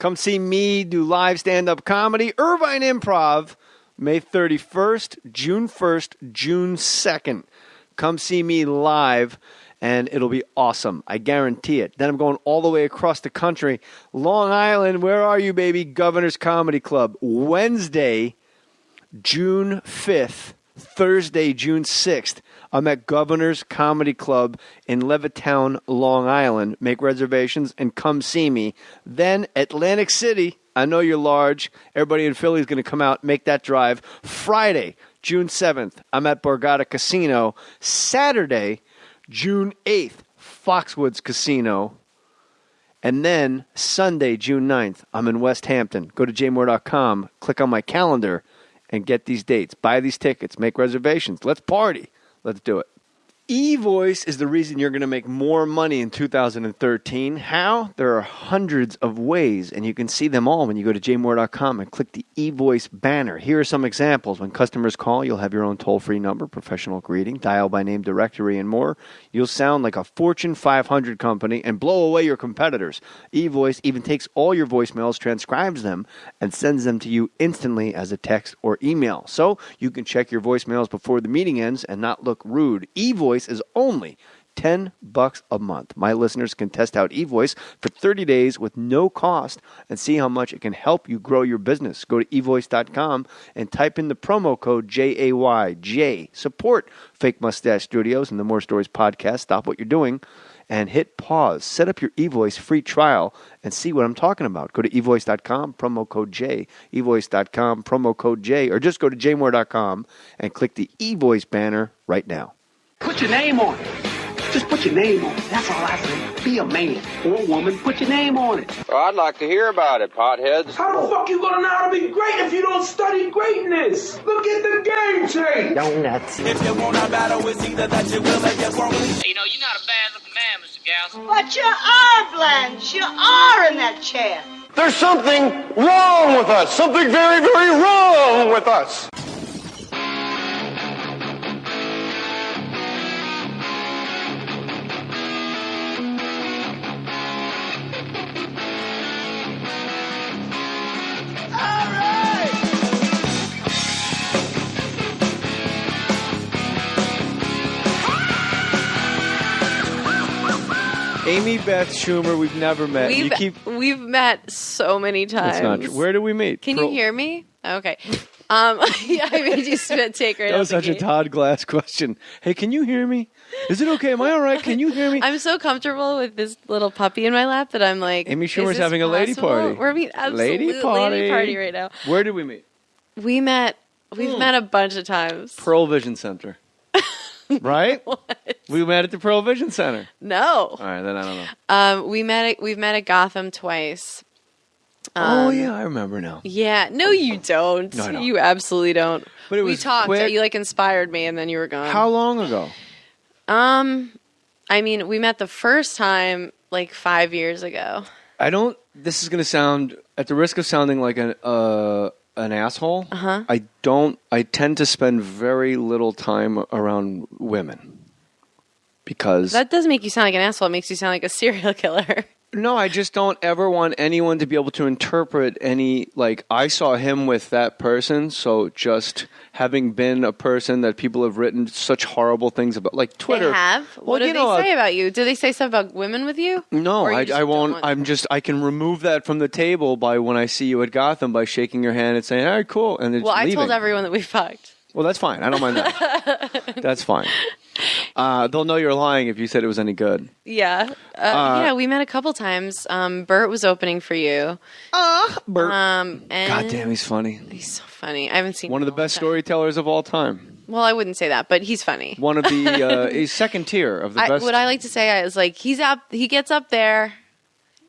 Come see me do live stand-up comedy, Irvine Improv, May 31st, June 1st, June 2nd. Come see me live, and it'll be awesome. I guarantee it. Then I'm going all the way across the country. Long Island, where are you, baby? Governor's Comedy Club. Wednesday, June 5th, Thursday, June 6th. I'm at Governor's Comedy Club in Levittown, Long Island. Make reservations and come see me. Then Atlantic City. I know you're large. Everybody in Philly is going to come out, make that drive. Friday, June 7th, I'm at Borgata Casino. Saturday, June 8th, Foxwoods Casino. And then Sunday, June 9th, I'm in West Hampton. Go to jmohr.com, click on my calendar, and get these dates. Buy these tickets. Make reservations. Let's party. Let's do it. E-Voice is the reason you're going to make more money in 2013. How? There are hundreds of ways, and you can see them all when you go to jmohr.com and click the E-Voice banner. Here are some examples. When customers call, you'll have your own toll-free number, professional greeting, dial-by-name directory, and more. You'll sound like a Fortune 500 company and blow away your competitors. E-Voice even takes all your voicemails, transcribes them, and sends them to you instantly as a text or email. So you can check your voicemails before the meeting ends and not look rude. E-Voice is only $10 a month. My listeners can test out eVoice for 30 days with no cost and see how much it can help you grow your business. Go to evoice.com and type in the promo code JAYJ. Support Fake Mustache Studios and the More Stories podcast. Stop what you're doing and hit pause. Set up your eVoice free trial and see what I'm talking about. Go to evoice.com, promo code J, evoice.com, promo code J, or just go to jmohr.com and click the eVoice banner right now. Put your name on it. Just put your name on it. That's all I say. Be a man or a woman. Put your name on it. Well, I'd like to hear about it, potheads. How the fuck you gonna know how to be great if you don't study greatness? Look at the game change. Donuts. If you want a battle, it's either that you will or you won't. You know, you're not a bad-looking man, Mr. Gals. But you are, Blanche. You are in that chair. There's something wrong with us. Something very, very wrong with us. Amy Beth Schumer, we've never met. We've met so many times. That's not true. Where did we meet? Can you hear me? Okay. Yeah, I made you take right. That was such a Todd Glass question. Hey, can you hear me? Is it okay? Am I all right? Can you hear me? I'm so comfortable with this little puppy in my lap that I'm like, Amy Schumer's having a lady party. We're meeting lady party right now. Where did we meet? We've met a bunch of times. Pearl Vision Center. Right? What? We met at the Pearl Vision Center. No. All right, then I don't know. We've met at Gotham twice. Oh yeah, I remember now. Yeah, no, you don't. No, I don't. You absolutely don't. But it was we talked. quick. You inspired me, and then you were gone. How long ago? I mean, we met the first time 5 years ago. This is going to sound, at the risk of sounding like an asshole. Uh-huh. I tend to spend very little time around women because That doesn't make you sound like an asshole. It makes you sound like a serial killer. No, I just don't ever want anyone to be able to interpret any, I saw him with that person, so just having been a person that people have written such horrible things about, like Twitter. They have? What did they say about you? Do they say stuff about women with you? No, I won't. I can remove that from the table by when I see you at Gotham by shaking your hand and saying, all right, cool, and then I leaving. told everyone that we fucked. Well, that's fine. I don't mind that. That's fine. They'll know you're lying if you said it was any good. Yeah. Yeah, we met a couple times. Bert was opening for you. Bert. And God damn, he's funny. He's so funny. I haven't seen one of the best storytellers of all time. Well, I wouldn't say that, but he's funny. One of the he's second tier of the best. What I like to say is he gets up there.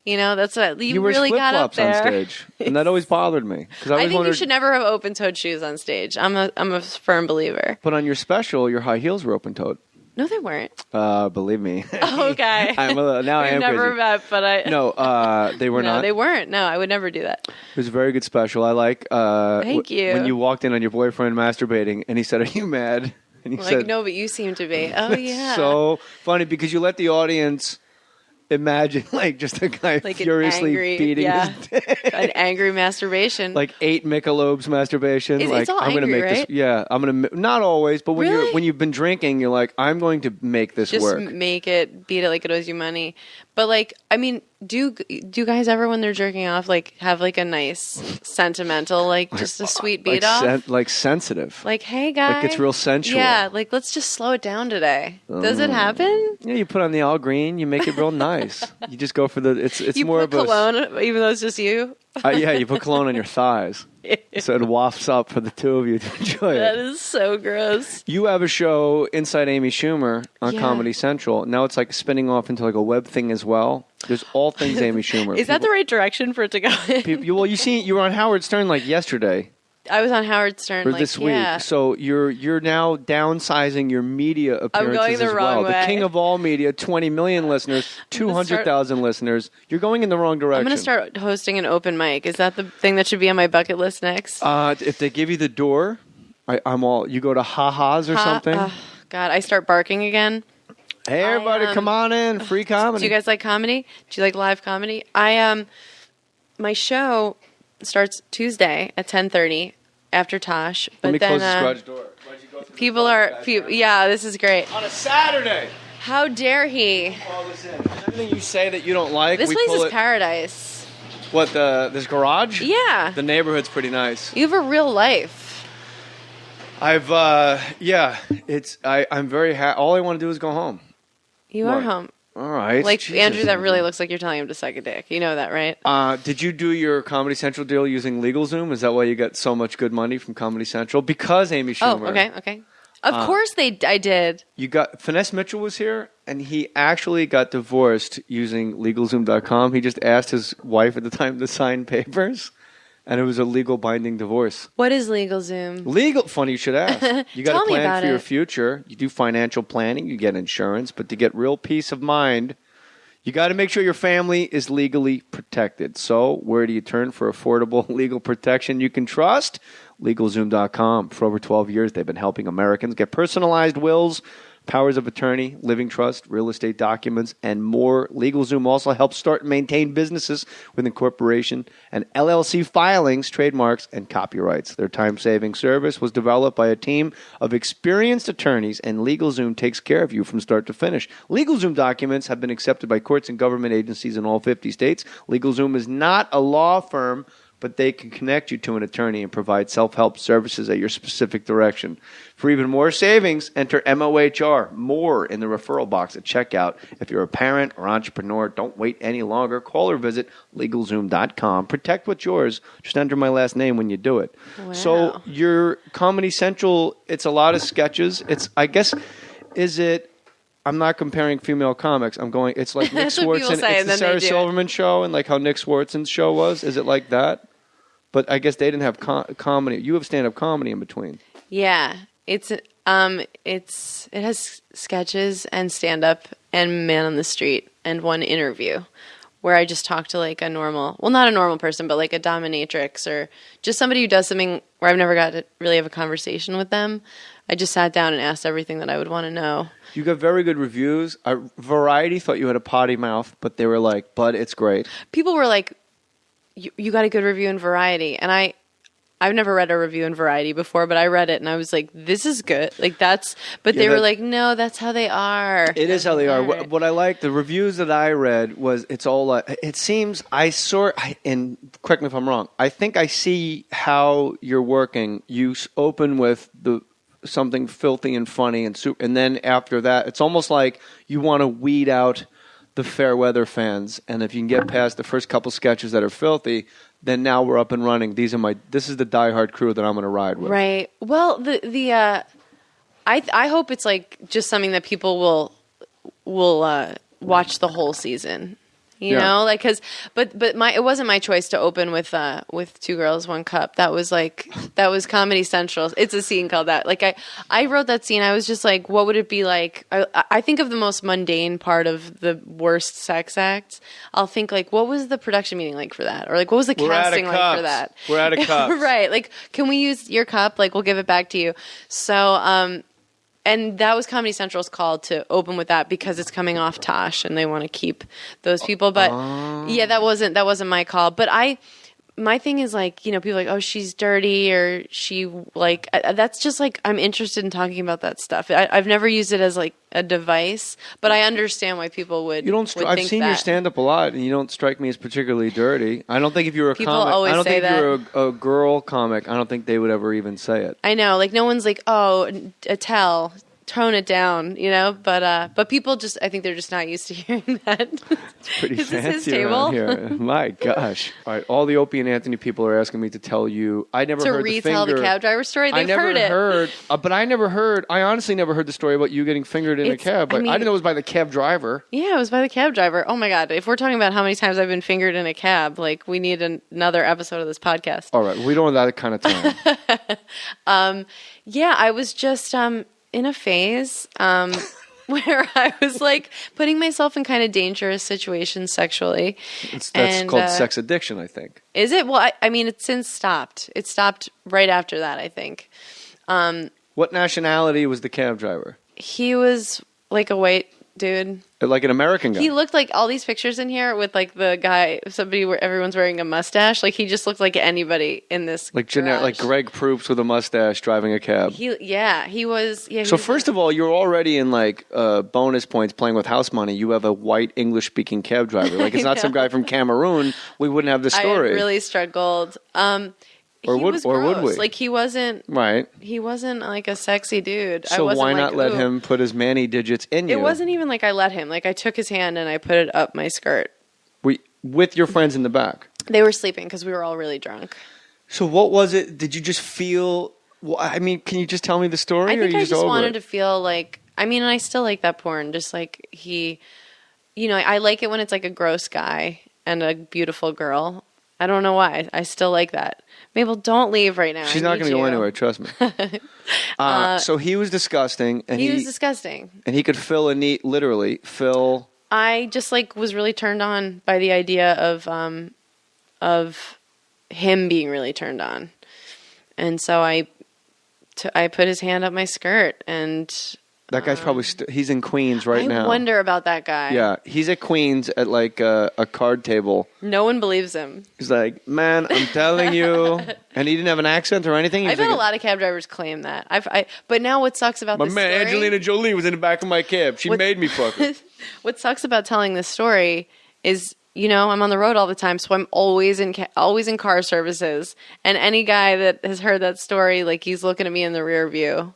You know, that's what you really got up there. On stage, and that always bothered me. I think you should never have open-toed shoes on stage. I'm a firm believer. But on your special, your high heels were open-toed. No, they weren't. Believe me. Okay. I am never crazy. met, but I. No, they were no, not. They weren't. No, I would never do that. It was a very good special. I like. Thank you. When you walked in on your boyfriend masturbating, and he said, "Are you mad?" And he said, "No, but you seem to be." Oh yeah. So funny because you let the audience Imagine like just a guy Like furiously beating his dick. an angry masturbation. Like 8 Michelob's masturbation. It's all I'm gonna angry, make this. right? Yeah, I'm gonna. Not always, but when you've been drinking, you're like, I'm going to make this just work. make it, beat it like it owes you money. But like, I mean, do guys ever when they're jerking off like have like a nice sentimental like just a sweet beat off? Like sensitive. Like, hey guys, Like it's real sensual. Yeah, like let's just slow it down today. Does it happen? Yeah, you put on the all green, you make it real nice. You just go for the. It's You more put of a cologne, even though it's just you. Yeah, you put cologne on your thighs, so it wafts up for the two of you to enjoy That it. is so gross. You have a show, Inside Amy Schumer, on Yeah. Comedy Central. Now it's like spinning off into like a web thing as well. There's all things Amy Schumer. Is that the right direction for it to go in? Well, you were on Howard Stern like yesterday. I was on Howard Stern Or like, this week. yeah. So you're now downsizing your media appearances going the as wrong well. way. The king of all media, 20 million listeners, 200,000 listeners. You're going in the wrong direction. I'm going to start hosting an open mic. Is that the thing that should be on my bucket list next? If they give you the door, I'm all. You go to Ha-Ha's or something. God, I start barking again. Hey, everybody, come on in. Free comedy. Do you guys like comedy? Do you like live comedy? My show starts Tuesday at 10:30 after Tosh. But Let me then close this garage door. people are, yeah, this is great. On a Saturday. How dare he? Call this in. Anything you say that you don't like, This we place pull is it. paradise. What, this garage? Yeah. The neighborhood's pretty nice. You have a real life. I'm very happy. All I want to do is go home. You What? are home. All right. Like, Jesus. Andrew, that really looks like you're telling him to suck a dick. You know that, right? Did you do your Comedy Central deal using LegalZoom? Is that why you got so much good money from Comedy Central? Because Amy Schumer. Oh, okay. Of course I did. You got Finesse Mitchell was here, and he actually got divorced using LegalZoom.com. He just asked his wife at the time to sign papers, and it was a legal binding divorce. What is LegalZoom? Legal. Funny you should ask. You got Tell to me plan about for your it. future. You do financial planning. You get insurance, but to get real peace of mind, you got to make sure your family is legally protected. So, where do you turn for affordable legal protection you can trust? LegalZoom.com. For over 12 years, they've been helping Americans get personalized wills, powers of attorney, living trust, real estate documents, and more. LegalZoom also helps start and maintain businesses with incorporation and LLC filings, trademarks, and copyrights. Their time-saving service was developed by a team of experienced attorneys, and LegalZoom takes care of you from start to finish. LegalZoom documents have been accepted by courts and government agencies in all 50 states. LegalZoom is not a law firm, but they can connect you to an attorney and provide self-help services at your specific direction. For even more savings, enter MOHR, Mohr, in the referral box at checkout. If you're a parent or entrepreneur, don't wait any longer. Call or visit LegalZoom.com. Protect what's yours. Just enter my last name when you do it. Wow. So your Comedy Central, it's a lot of sketches. I'm not comparing female comics. I'm going, it's like Nick That's what people Swartzen. say, It's and the then they Sarah do it. Silverman show and like how Nick Swartzen's show was. Is it like that? But I guess they didn't have comedy. You have stand-up comedy in between. Yeah. It has sketches and stand-up and man on the street and one interview where I just talk to like a normal, well, not a normal person, but like a dominatrix or just somebody who does something where I've never got to really have a conversation with them. I just sat down and asked everything that I would want to know. You got very good reviews. Variety thought you had a potty mouth, but they were like, but it's great. People were like, you got a good review in Variety. And I've never read a review in Variety before, but I read it and I was like, this is good. Like they were like, no, that's how they are. It is how they are. Right. What I like, the reviews that I read was, it's all like, it seems, and correct me if I'm wrong, I think I see how you're working. You open with something filthy and funny and then after that, it's almost like you want to weed out the fair weather fans, and if you can get past the first couple sketches that are filthy, then now we're up and running. This is the diehard crew that I'm going to ride with. Right. Well, I hope it's like just something that people will watch the whole season. You know, like but it wasn't my choice to open with 2 Girls, 1 Cup. That was Comedy Central. It's a scene called that. Like I wrote that scene. I was just like, what would it be like? I think of the most mundane part of the worst sex acts. I'll think like, what was the production meeting like for that? Or like, what was the casting like for that? We're out of cups. Right. Like, can we use your cup? Like, we'll give it back to you. So, and that was Comedy Central's call to open with that because it's coming off Tosh and they want to keep those people. But yeah, that wasn't my call. But my thing is like, you know, people are like, oh, she's dirty or she like, that's just like, I'm interested in talking about that stuff. I've never used it as like a device, but I understand why people would. You don't. I've seen your stand up a lot, and you don't strike me as particularly dirty. I don't think if you were a People comic, always I don't say think if you were a girl comic, I don't think they would ever even say it. I know, like no one's like, oh, Attell, tone it down, you know. But people just, I think they're just not used to hearing that. It's pretty Is this his fancy table? around here. My gosh! All right, all the Opie and Anthony people are asking me to tell you. I never To heard retell the the cab driver story. They've heard it. But I never heard. I honestly never heard the story about you getting fingered in a cab. Like, I didn't know it was by the cab driver. Yeah, it was by the cab driver. Oh my god! If we're talking about how many times I've been fingered in a cab, like we need another episode of this podcast. All right, we don't have that kind of time. Yeah, I was just in a phase where I was like putting myself in kind of dangerous situations sexually. That's called sex addiction, I think. Is it? Well, I mean, it's since stopped. It stopped right after that, I think. What nationality was the cab driver? He was like a white dude. Like an American guy? He looked like all these pictures in here with like the guy, somebody where everyone's wearing a mustache. Like he just looked like anybody in this. Like like Greg Proops with a mustache driving a cab. He was. Yeah. So first of all, you're already in like bonus points playing with house money. You have a white English speaking cab driver. Like it's not some guy from Cameroon. We wouldn't have the story. I really struggled. He was gross. We? Like he wasn't right. He wasn't like a sexy dude. So why not let him put his manny digits in you? It wasn't even like I let him. Like I took his hand and I put it up my skirt. With your friends in the back? They were sleeping because we were all really drunk. So what was it? Did you just feel? Well, I mean, can you just tell me the story? I think I just wanted it? to feel like. I mean, and I still like that porn. Just like he, you know, I like it when it's like a gross guy and a beautiful girl. I don't know why. I still like that. Mabel, don't leave right now. She's not going to go anywhere. Trust me. So he was disgusting, and he was disgusting, and he could literally fill. I just like was really turned on by the idea of him being really turned on, and so I put his hand up my skirt, and that guy's probably he's in Queens now. I wonder about that guy. Yeah, he's at Queens at like a card table. No one believes him. He's like, man, I'm telling you, and he didn't have an accent or anything. I've had a lot of cab drivers claim that. But now what sucks about this story? Angelina Jolie was in the back of my cab. She made me fuck her. What sucks about telling this story is, you know, I'm on the road all the time, so I'm always in car services, and any guy that has heard that story, like he's looking at me in the rear view.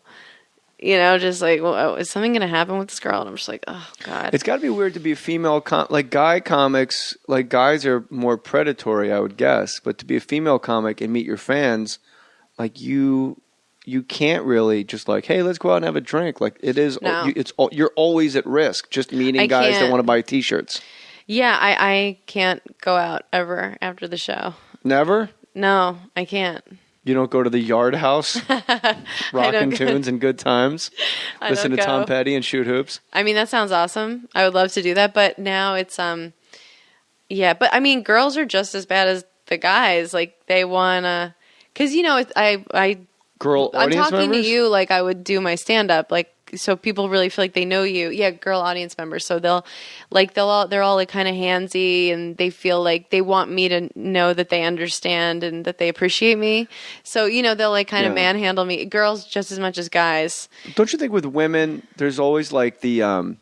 You know, just like, well, is something going to happen with this girl? And I'm just like, oh, God. It's got to be weird to be a female, like guy comics, like guys are more predatory, I would guess. But to be a female comic and meet your fans, like you can't really just like, hey, let's go out and have a drink. Like it is, No. You're always at risk just meeting guys that want to buy T-shirts. Yeah, I can't go out ever after the show. Never? No, I can't. You don't go to the Yard House, rocking tunes and good times, listen to Tom Petty and shoot hoops. I mean, that sounds awesome. I would love to do that, but now it's yeah. But I mean, girls are just as bad as the guys. Like they wanna, because you know, I'm talking members? to you like I would do my stand up, like so people really feel like they know you. Yeah, girl audience members. So they're all like kind of handsy, and they feel like they want me to know that they understand and that they appreciate me. So, you know, they'll like kind of manhandle me. Girls just as much as guys. Don't you think with women, there's always like the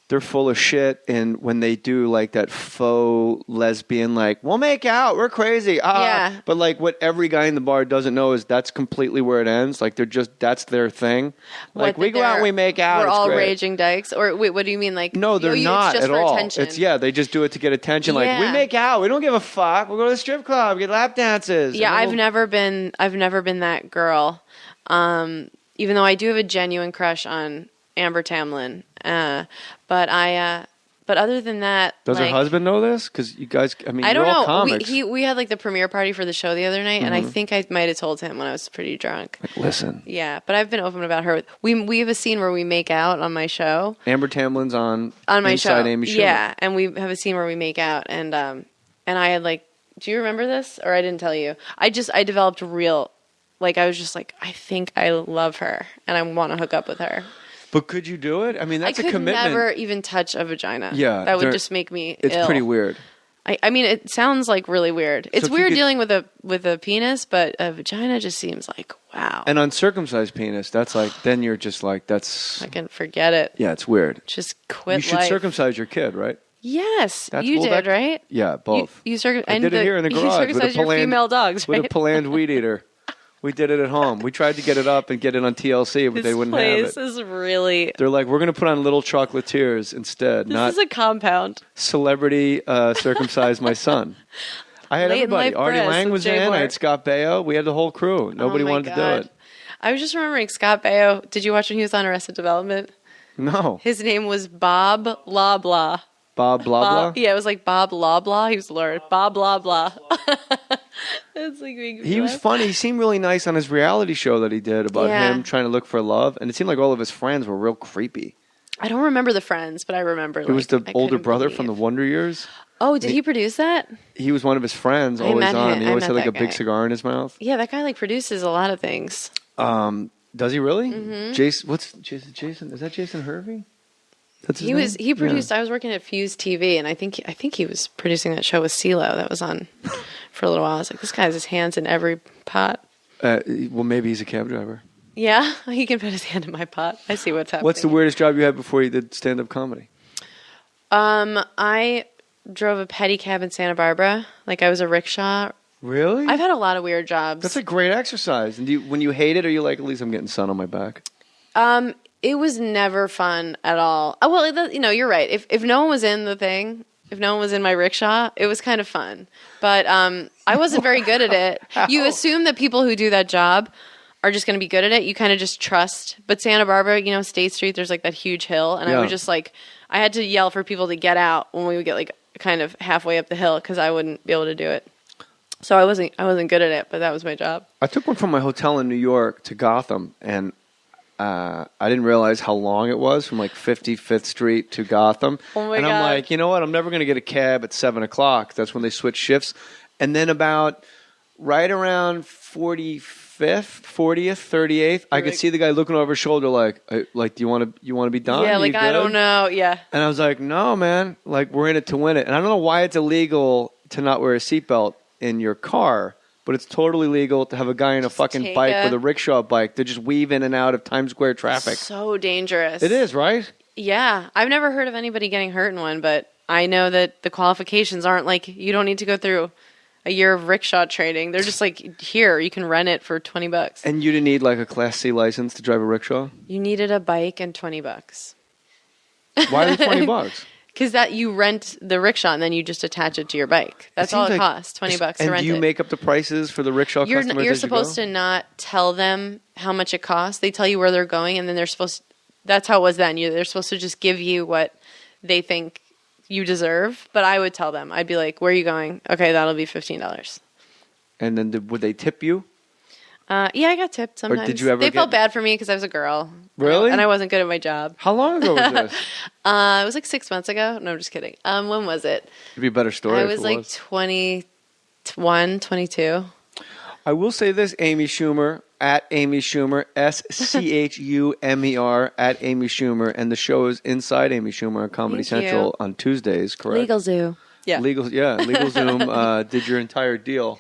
they're full of shit, and when they do like that faux lesbian, like we'll make out, we're crazy, yeah. But like what every guy in the bar doesn't know is that's completely where it ends. Like that's their thing. Like we go out, and we make out. We're it's all great. raging dykes, or wait, what do you mean? Like no, they're not it's just at for all. Attention. It's they just do it to get attention. Like we make out, we don't give a fuck. We'll go to the strip club, get lap dances. Yeah, I've never been that girl. Even though I do have a genuine crush on Amber Tamlin. But other than that, does her husband know this? Because you guys, I mean, you're all comics. We had like the premiere party for the show the other night, and I think I might have told him when I was pretty drunk. Like, listen. Yeah, but I've been open about her. We have a scene where we make out on my show. Amber Tamlin's on my Inside show. Amy Schumer. Yeah, and we have a scene where we make out, and I had like, do you remember this? Or I didn't tell you. I developed real like I was just like, I think I love her and I want to hook up with her. But could you do it? I mean, that's I a could commitment. never even touch a vagina. Yeah, that would just make me It's ill. pretty weird. I mean, it sounds like really weird. It's if you weird could- dealing with a penis, but a vagina just seems like, wow. An uncircumcised penis, that's like, then you're just like, that's... I can forget it. Yeah, it's weird. Just quit You should life. circumcise your kid, right? Yes, That's- you well, did, that- right? Yeah, both. You I did it here in the garage. You circumcised your female dogs, right? With a Paland weed eater. We did it at home. We tried to get it up and get it on TLC, but they wouldn't have it. This place is really... They're like, we're going to put on Little Chocolatiers instead, This not is a compound. celebrity circumcise my son. I had Late in everybody. life Artie press Lang with was Jay in. Mohr. I had Scott Baio. We had the whole crew. Nobody Oh my wanted to God. do it. I was just remembering Scott Baio. Did you watch when he was on Arrested Development? No. His name was Bob Loblaw. Bob blah Bob, blah. yeah, it was like Bob Loblaw. He was the Lord. Bob Loblaw. It's like He was funny. He seemed really nice on his reality show that he did about Yeah. him trying to look for love. And it seemed like all of his friends were real creepy. I don't remember the Friends, but I remember. It was the older brother from the Wonder Years. Oh, did he produce that? He was one of his friends, I always met on. him. He I always met had like that a big guy. cigar in his mouth. Yeah, that guy like produces a lot of things. Does he really? Mhm. Jason, what's Jason? Is that Jason Hervey? That's his He name? was. He produced. I was working at Fuse TV, and I think he was producing that show with CeeLo that was on for a little while. I was like, this guy has his hands in every pot. Well, maybe he's a cab driver. Yeah, he can put his hand in my pot. I see what's happening. What's the weirdest job you had before you did stand-up comedy? I drove a pedicab in Santa Barbara. Like I was a rickshaw. Really? I've had a lot of weird jobs. That's a great exercise. And when you hate it, are you like, at least I'm getting sun on my back? It was never fun at all. Oh, well, you're right. If no one was in the thing, if no one was in my rickshaw, it was kind of fun. But I wasn't very good at it. You assume that people who do that job are just going to be good at it. You kind of just trust. But Santa Barbara, State Street, there's like that huge hill. And I would just like, I had to yell for people to get out when we would get like kind of halfway up the hill because I wouldn't be able to do it. So I wasn't good at it, but that was my job. I took one from my hotel in New York to Gotham, and I didn't realize how long it was from like 55th Street to Gotham. Oh my and I'm God. like, you know what? I'm never going to get a cab at 7 o'clock. That's when they switch shifts. And then about right around 45th, 40th, 38th, I could see the guy looking over his shoulder like, do you want to be done? Yeah, Are like you I good?" don't know. Yeah. And I was like, no, man. Like, we're in it to win it. And I don't know why it's illegal to not wear a seatbelt in your car, but it's totally legal to have a guy in a fucking take bike with a rickshaw bike to just weave in and out of Times Square traffic. So dangerous. It is, right? Yeah. I've never heard of anybody getting hurt in one, but I know that the qualifications aren't like you don't need to go through a year of rickshaw training. They're just like, here, you can rent it for $20. And you didn't need like a Class C license to drive a rickshaw? You needed a bike and $20. Why the $20? Because that you rent the rickshaw and then you just attach it to your bike. That's all it costs. $20 to And rent do you it. make up the prices for the rickshaw customers? You're supposed to not tell them how much it costs. They tell you where they're going, and then they're supposed. That's how it was then. They're supposed to just give you what they think you deserve. But I would tell them. I'd be like, "Where are you going? Okay, that'll be $15." And then would they tip you? Yeah, I got tipped sometimes. did you ever They felt get- bad for me because I was a girl. Really? And I wasn't good at my job. How long ago was this? It was like 6 months ago. No, I'm just kidding. When was it? It'd be a better story. I if was it like 21, 22. I will say this, Amy Schumer, at Amy Schumer, SCHUMER, at Amy Schumer, and the show is Inside Amy Schumer on Comedy Thank you. Central on Tuesdays, correct? LegalZoom. Yeah. LegalZoom did your entire deal.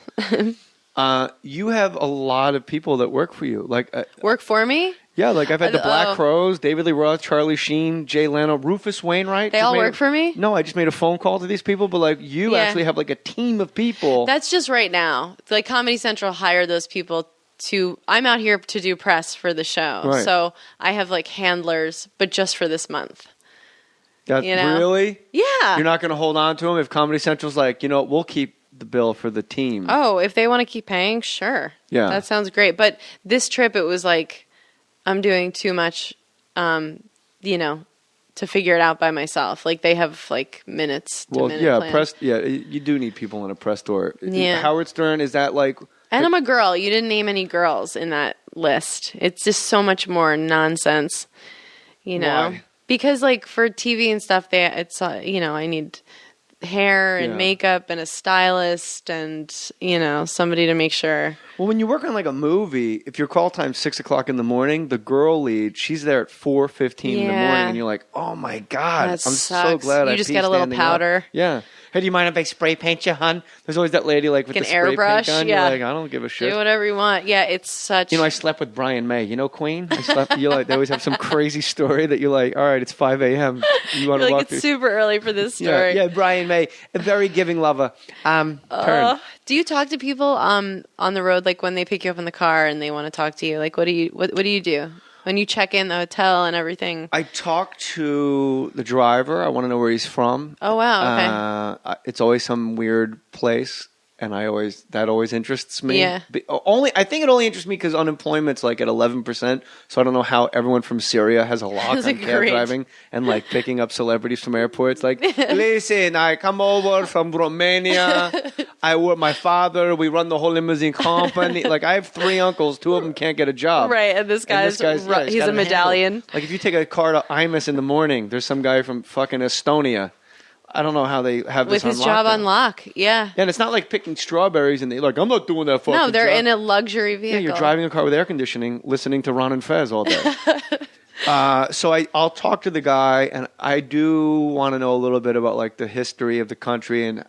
You have a lot of people that work for you. Like Work for me? yeah, like I've had the Black Oh. Crows, David Lee Roth, Charlie Sheen, Jay Leno, Rufus Wainwright. They Just all made work for me? No, I just made a phone call to these people, but like you Yeah. actually have like a team of people. That's just right now. Like Comedy Central hired those people to. I'm out here to do press for the show, Right. so I have like handlers, but just for this month. That's you know? really? Yeah. You're not going to hold on to them if Comedy Central's like, we'll keep the bill for the team. Oh, if they want to keep paying, sure. Yeah. That sounds great. But this trip, it was like I'm doing too much, to figure it out by myself. Like they have like minutes to minute plan. press. Yeah, you do need people in a press tour. Yeah. Howard Stern, is that like? And I'm a girl. You didn't name any girls in that list. It's just so much more nonsense, Why? Because like for TV and stuff, I need hair and Yeah. makeup and a stylist and, you know, somebody to make sure. Well, when you work on like a movie, if your call time's 6 o'clock in the morning, the girl lead, she's there at 4:15 in the morning, Yeah. and you're like, oh my God, That I'm so sucks. glad You I just pee get a little standing up." powder. Yeah. Hey, do you mind if I spray paint you, hun? There's always that lady like with Like the an spray airbrush, paint gun. yeah. You're like, I don't give a shit. Do whatever you want. Yeah, it's such. You know, I slept with Brian May. You know, Queen. I slept. You like they always have some crazy story that you're like, all right, it's 5 a.m. You want to You're walk like, through? it's super early for this Yeah, story. yeah, Brian May, a very giving lover. Turn. Do you talk to people on the road, like when they pick you up in the car and they want to talk to you? Like, what do you do when you check in the hotel and everything? I talk to the driver. I want to know where he's from. Oh wow, okay. It's always some weird place, and that always interests me. Yeah. I think it only interests me because unemployment's like at 11%. So I don't know how everyone from Syria has a lock That's on cab great. driving and like picking up celebrities from airports. Like, listen, I come over from Romania. I work my father. We run the whole limousine company. Like, I have 3 uncles. 2 of them can't get a job. Right, and this guy's yeah, he's got a it handled. medallion. Like if you take a car to Imus in the morning, there's some guy from fucking Estonia. I don't know how they have With this his job lockdown. on lock. Yeah. Yeah, and it's not like picking strawberries and they like, I'm not doing that fucking No, they're job. in a luxury vehicle. Yeah, you're driving a car with air conditioning, listening to Ron and Fez all day. So I'll talk to the guy, and I do want to know a little bit about like the history of the country, and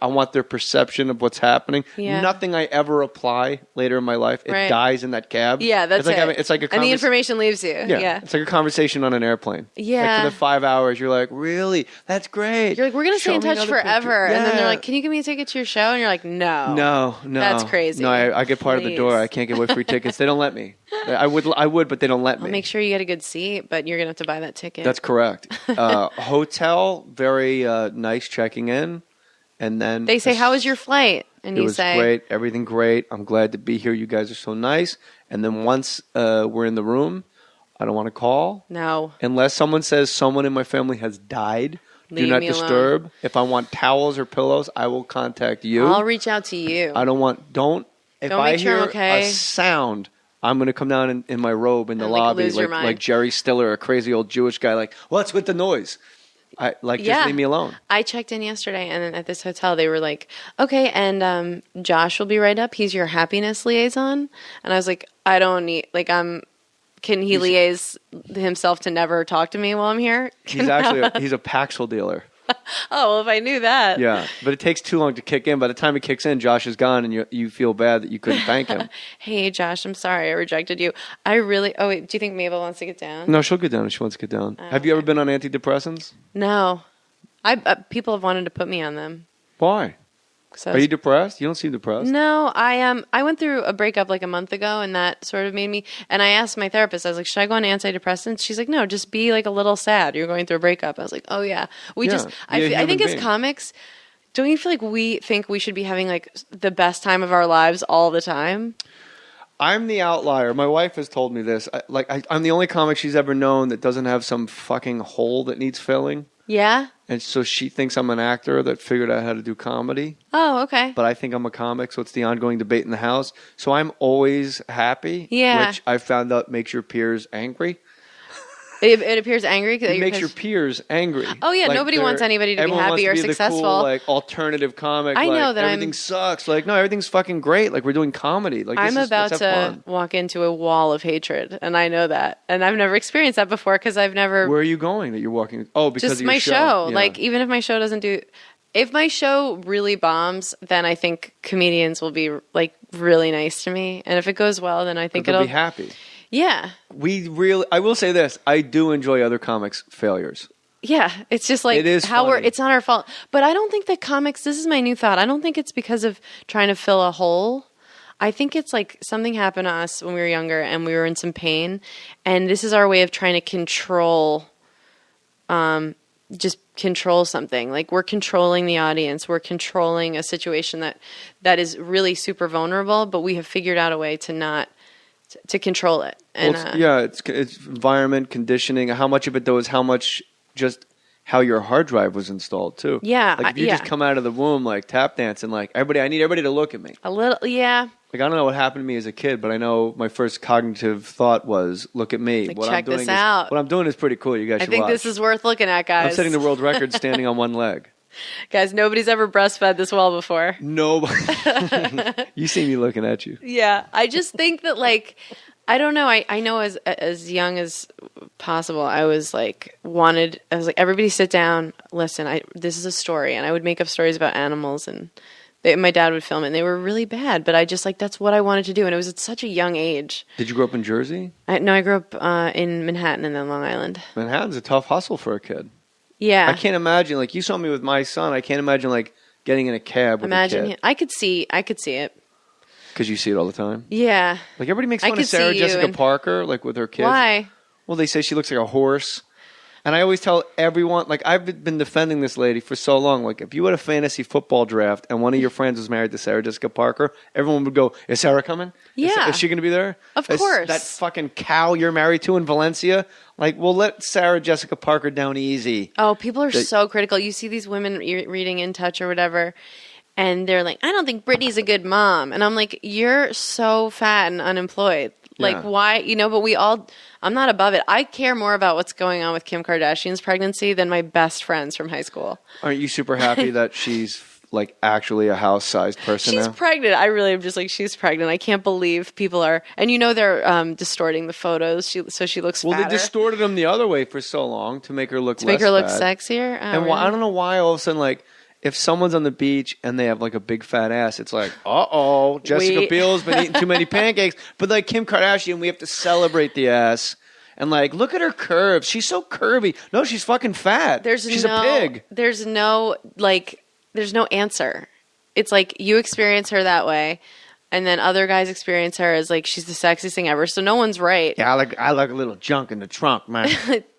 I want their perception of what's happening. Yeah. Nothing I ever apply later in my life, it Right. dies in that cab. Yeah, that's it's like it. It's like a and the convers- information leaves you. Yeah. It's like a conversation on an airplane. Yeah. Like for the 5 hours, you're like, really? That's great. You're like, we're gonna stay in Show me touch another forever, picture. and then they're Yeah. like, can you give me a ticket to your show? And you're like, no, No, That's crazy. No, I get part of the door. Please. I can't give away free tickets. They don't let me. I would, but they don't let I'll me. make sure you get a good seat, but you're gonna have to buy that ticket. That's correct. Hotel, very nice checking in, and then They say, how was your flight? And It you was say, great. Everything great. I'm glad to be here. You guys are so nice. And then once we're in the room, I don't want to call no. unless someone says someone in my family has died. Leave Do not me alone. disturb. If I want towels or pillows, I will contact you. I'll reach out to you. I don't want. If Don't I make sure hear I'm okay. a sound, I'm going to come down in my robe in the And, like, lobby, lose your mind. like Jerry Stiller, a crazy old Jewish guy. Like, what's with the noise? Just leave me alone. I checked in yesterday, and then at this hotel, they were like, okay, and Josh will be right up. He's your happiness liaison. And I was like, I don't need, like, can he liaise himself to never talk to me while I'm here? He's actually he's a Paxil dealer. Oh, well, if I knew that. Yeah, but it takes too long to kick in. By the time it kicks in, Josh is gone, and you feel bad that you couldn't thank him. Hey, Josh, I'm sorry I rejected you. Oh, wait, do you think Mabel wants to get down? No, she'll get down if she wants to get down. Oh, Have you ever been on antidepressants? No. People have wanted to put me on them. Why? So Are you depressed? You don't seem depressed. No, I went through a breakup like a month ago, and that sort of made me. And I asked my therapist, I was like, "Should I go on antidepressants?" She's like, "No, just be like a little sad. You're going through a breakup." I was like, "Oh yeah, I human think as being. comics, don't you feel like we think we should be having like the best time of our lives all the time?" I'm the outlier. My wife has told me this. I'm the only comic she's ever known that doesn't have some fucking hole that needs filling. Yeah. And so she thinks I'm an actor that figured out how to do comedy. Oh, okay. But I think I'm a comic, so it's the ongoing debate in the house. So I'm always happy, Yeah. which I found out makes your peers angry. It appears angry. It makes your peers angry. Oh, yeah, nobody wants anybody to be everyone happy wants or to be successful. The cool, like alternative comic. I know that everything sucks. Like no, everything's fucking great. Like we're doing comedy. Like I'm about let's to have fun. walk into a wall of hatred, and I know that, and I've never experienced that before because I've never. Where are you going? That you're walking? Oh, because just of your my show. Yeah. Like even if my show doesn't do, if my show really bombs, then I think comedians will be like really nice to me, and if it goes well, then I think they'll it'll be happy. Yeah. I will say this. I do enjoy other comics' failures. Yeah, it's just like It is how funny. it's not our fault. But I don't think that comics, this is my new thought. I don't think it's because of trying to fill a hole. I think it's like something happened to us when we were younger and we were in some pain. And this is our way of trying to control, just control something. Like we're controlling the audience. We're controlling a situation that is really super vulnerable, but we have figured out a way to control it. And it's environment, conditioning. How much of it though is how your hard drive was installed too. Yeah, like if you just come out of the womb like tap dancing, like I need everybody to look at me. A little, yeah. Like I don't know what happened to me as a kid, but I know my first cognitive thought was, "Look at me! Like, check this out. What I'm doing is pretty cool. You guys I should think watch." this is worth looking at, guys. I'm setting the world record standing on one leg. Guys, nobody's ever breastfed this well before. No. You see me looking at you. Yeah, I just think that like I don't know. I know as young as possible, I was like everybody sit down, listen. This is a story, and I would make up stories about animals, and my dad would film it. And they were really bad, but I just like that's what I wanted to do, and it was at such a young age. Did you grow up in Jersey? No, I grew up in Manhattan and then Long Island. Manhattan's a tough hustle for a kid. Yeah, I can't imagine. Like you saw me with my son, I can't imagine like getting in a cab with a kid. I could see it. Because you see it all the time? Yeah. Like, everybody makes fun of Sarah Jessica Parker, like, with her kids. Why? Well, they say she looks like a horse. And I always tell everyone, like, I've been defending this lady for so long. Like, if you had a fantasy football draft and one of your friends was married to Sarah Jessica Parker, everyone would go, is Sarah coming? Yeah. Is she going to be there? Of course. That fucking cow you're married to in Valencia? Like, well, let Sarah Jessica Parker down easy. Oh, people are so critical. You see these women reading In Touch or whatever, and they're like, I don't think Britney's a good mom. And I'm like, you're so fat and unemployed. Like, why? But I'm not above it. I care more about what's going on with Kim Kardashian's pregnancy than my best friends from high school. Aren't you super happy that she's, like, actually a house-sized person now? She's pregnant. I really am just like, she's pregnant. I can't believe people are. And they're distorting the photos so she looks fatter. Well, they distorted them the other way for so long to make her look make her look sexier. Oh, and really? I don't know why all of a sudden, like, if someone's on the beach and they have like a big fat ass, it's like, Jessica Biel's been eating too many pancakes. But like Kim Kardashian, we have to celebrate the ass. And like, look at her curves. She's so curvy. No, she's fucking fat. She's a pig. There's no answer. It's like you experience her that way. And then other guys experience her as like she's the sexiest thing ever. So no one's right. Yeah, I like a little junk in the trunk, man.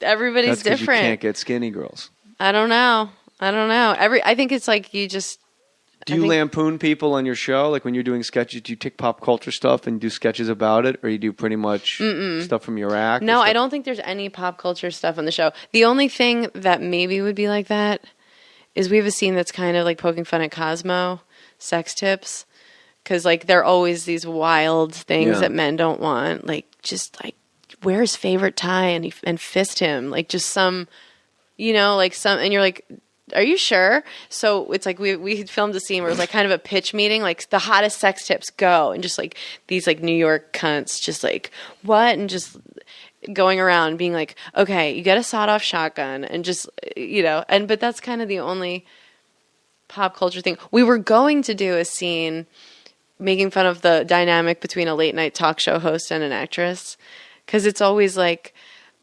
Everybody's That's different. You can't get skinny girls. I don't know. I think it's like you just. Do you lampoon people on your show? Like when you're doing sketches, do you take pop culture stuff and do sketches about it, or you do pretty much stuff from your act? No, I don't think there's any pop culture stuff on the show. The only thing that maybe would be like that is we have a scene that's kind of like poking fun at Cosmo, sex tips, because like they're always these wild things that men don't want, like just like wear his favorite tie and fist him, like just some, like some, and you're like. Are you sure? So it's like we had filmed a scene where it was like kind of a pitch meeting, like the hottest sex tips go, and just like these like New York cunts just like what, and just going around being like, okay, you get a sawed-off shotgun, and just but that's kind of the only pop culture thing. We were going to do a scene making fun of the dynamic between a late night talk show host and an actress, because it's always like.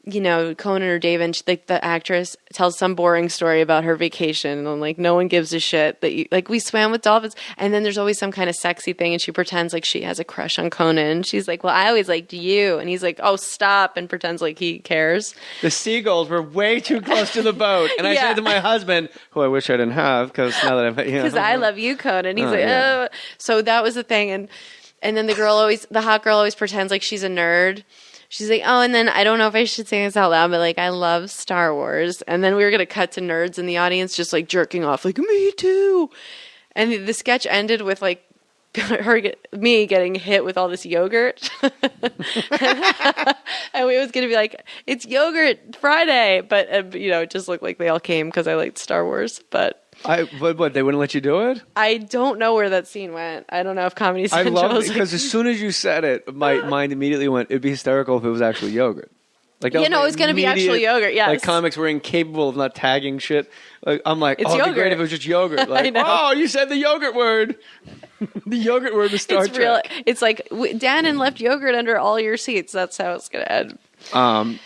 Conan or Dave, and like the actress tells some boring story about her vacation, and like no one gives a shit that like we swam with dolphins, and then there's always some kind of sexy thing, and she pretends like she has a crush on Conan. She's like, "Well, I always liked you," and he's like, "Oh, stop," and pretends like he cares. The seagulls were way too close to the boat, and I said to my husband, who I wish I didn't have, because now that I've because I love you, Conan. He's oh. So that was the thing, and then the hot girl always pretends like she's a nerd. She's like, oh, and then I don't know if I should say this out loud, but like, I love Star Wars. And then we were going to cut to nerds in the audience just like jerking off, like, me too. And the sketch ended with like me getting hit with all this yogurt. And we was going to be like, it's Yogurt Friday. But, it just looked like they all came because I liked Star Wars. But what, they wouldn't let you do it? I don't know where that scene went. I don't know if Comedy Central I love it because as soon as you said it, my mind immediately went, it'd be hysterical if it was actually yogurt. Like it was going to be actual yogurt, yes. Like comics were incapable of not tagging shit. Like, I'm like, it's it'd yogurt. be great if it was just yogurt. Like, oh, you said the yogurt word. The yogurt word was Star Trek. Real. It's like, Dannon left yogurt under all your seats. That's how it's going to end.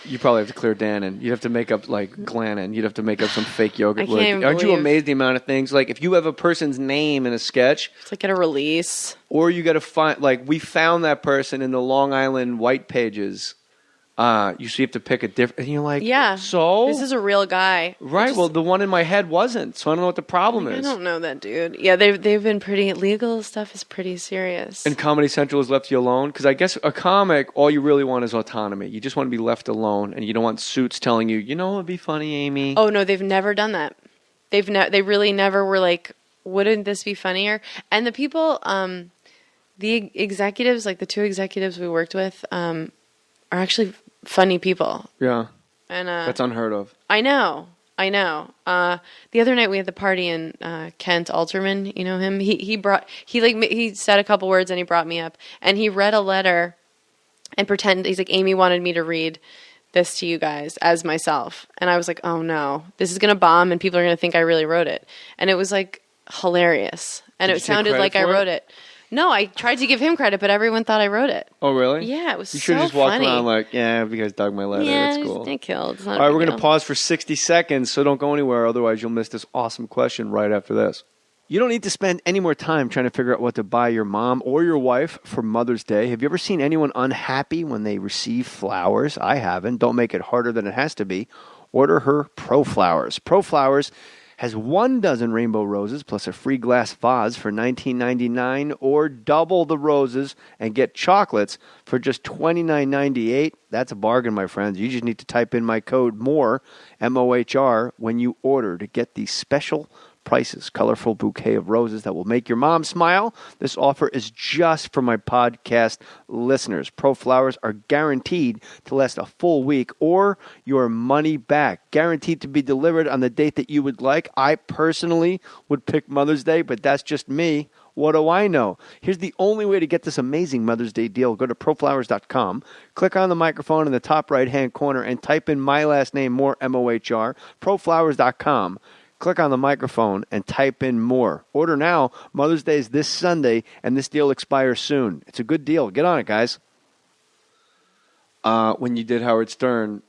You probably have to clear Dannon. You'd have to make up like Glannon. You'd have to make up some fake yogurt word. Aren't you amazed the amount of things? Like if you have a person's name in a sketch. It's like at a release. Or you got to find, like we found that person in the Long Island white pages. You have to pick a different, and you're like, yeah, so? This is a real guy. Right, well, the one in my head wasn't, so I don't know what the problem is. I don't know that dude. Yeah, they've been pretty, legal stuff is pretty serious. And Comedy Central has left you alone? Because I guess a comic, all you really want is autonomy. You just want to be left alone, and you don't want suits telling you, what would be funny, Amy? Oh, no, they've never done that. They really never were like, wouldn't this be funnier? And the people, the executives, like the two executives we worked with, are actually funny people. Yeah. And that's unheard of. I know. I know. The other night we had the party and Kent Alterman, you know him. He said a couple words and he brought me up and he read a letter and he's like, Amy wanted me to read this to you guys as myself. And I was like, oh no, this is going to bomb and people are going to think I really wrote it. And it was like hilarious. And it sounded like I wrote it. No, I tried to give him credit, but everyone thought I wrote it. Oh, really? Yeah, it was so funny. You should have just walked around like, yeah, you guys dug my letter. Yeah, it's cool. It killed. All right, we're going to pause for 60 seconds, so don't go anywhere. Otherwise, you'll miss this awesome question right after this. You don't need to spend any more time trying to figure out what to buy your mom or your wife for Mother's Day. Have you ever seen anyone unhappy when they receive flowers? I haven't. Don't make it harder than it has to be. Order her ProFlowers. ProFlowers has 12 rainbow roses plus a free glass vase for $19.99, or double the roses and get chocolates for just $29.98. That's a bargain, my friends. You just need to type in my code MOHR, M-O-H-R, when you order to get these special prices. Colorful bouquet of roses that will make your mom smile. This offer is just for my podcast listeners. ProFlowers are guaranteed to last a full week or your money back. Guaranteed to be delivered on the date that you would like. I personally would pick Mother's Day, but that's just me. What do I know? Here's the only way to get this amazing Mother's Day deal. Go to ProFlowers.com, click on the microphone in the top right-hand corner, and type in my last name, Mohr, M-O-H-R, ProFlowers.com. Click on the microphone and type in MOHR. Order now. Mother's Day is this Sunday, and this deal expires soon. It's a good deal. Get on it, guys. When you did Howard Stern,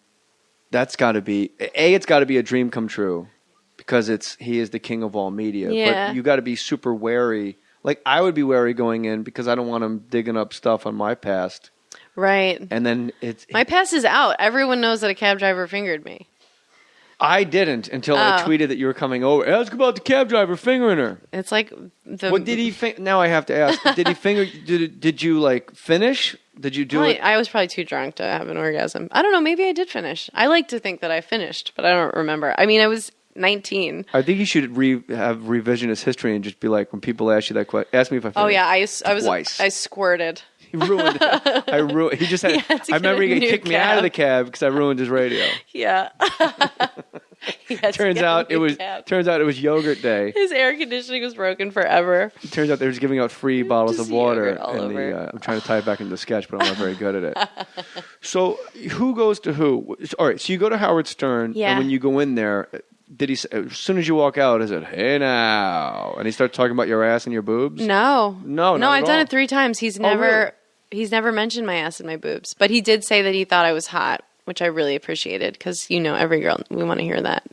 that's got to be... it's got to be a dream come true because he is the king of all media. Yeah. But you got to be super wary. Like, I would be wary going in because I don't want him digging up stuff on my past. Right. And then my past is out. Everyone knows that a cab driver fingered me. I didn't until I tweeted that you were coming over. Ask about the cab driver fingering her. It's like what did he now I have to ask. Did he finger? Did you like finish? Did you do it? I was probably too drunk to have an orgasm. I don't know. Maybe I did finish. I like to think that I finished, but I don't remember. I mean, I was 19. I think you should have revisionist history and just be like, when people ask you that question, ask me if I finished. Oh yeah, I was twice. I squirted. He ruined it. He just had. I remember he kicked me out of the cab because I ruined his radio. Yeah. Turns out it was yogurt day. His air conditioning was broken forever. It turns out they were just giving out free bottles of water. I'm trying to tie it back into the sketch, but I'm not very good at it. So who goes to who? All right. So you go to Howard Stern, and when you go in there, did he say, as soon as you walk out, is it, hey now? And he starts talking about your ass and your boobs? No. I've done it 3 times. He's never mentioned my ass and my boobs, but he did say that he thought I was hot, which I really appreciated because, every girl, we want to hear that.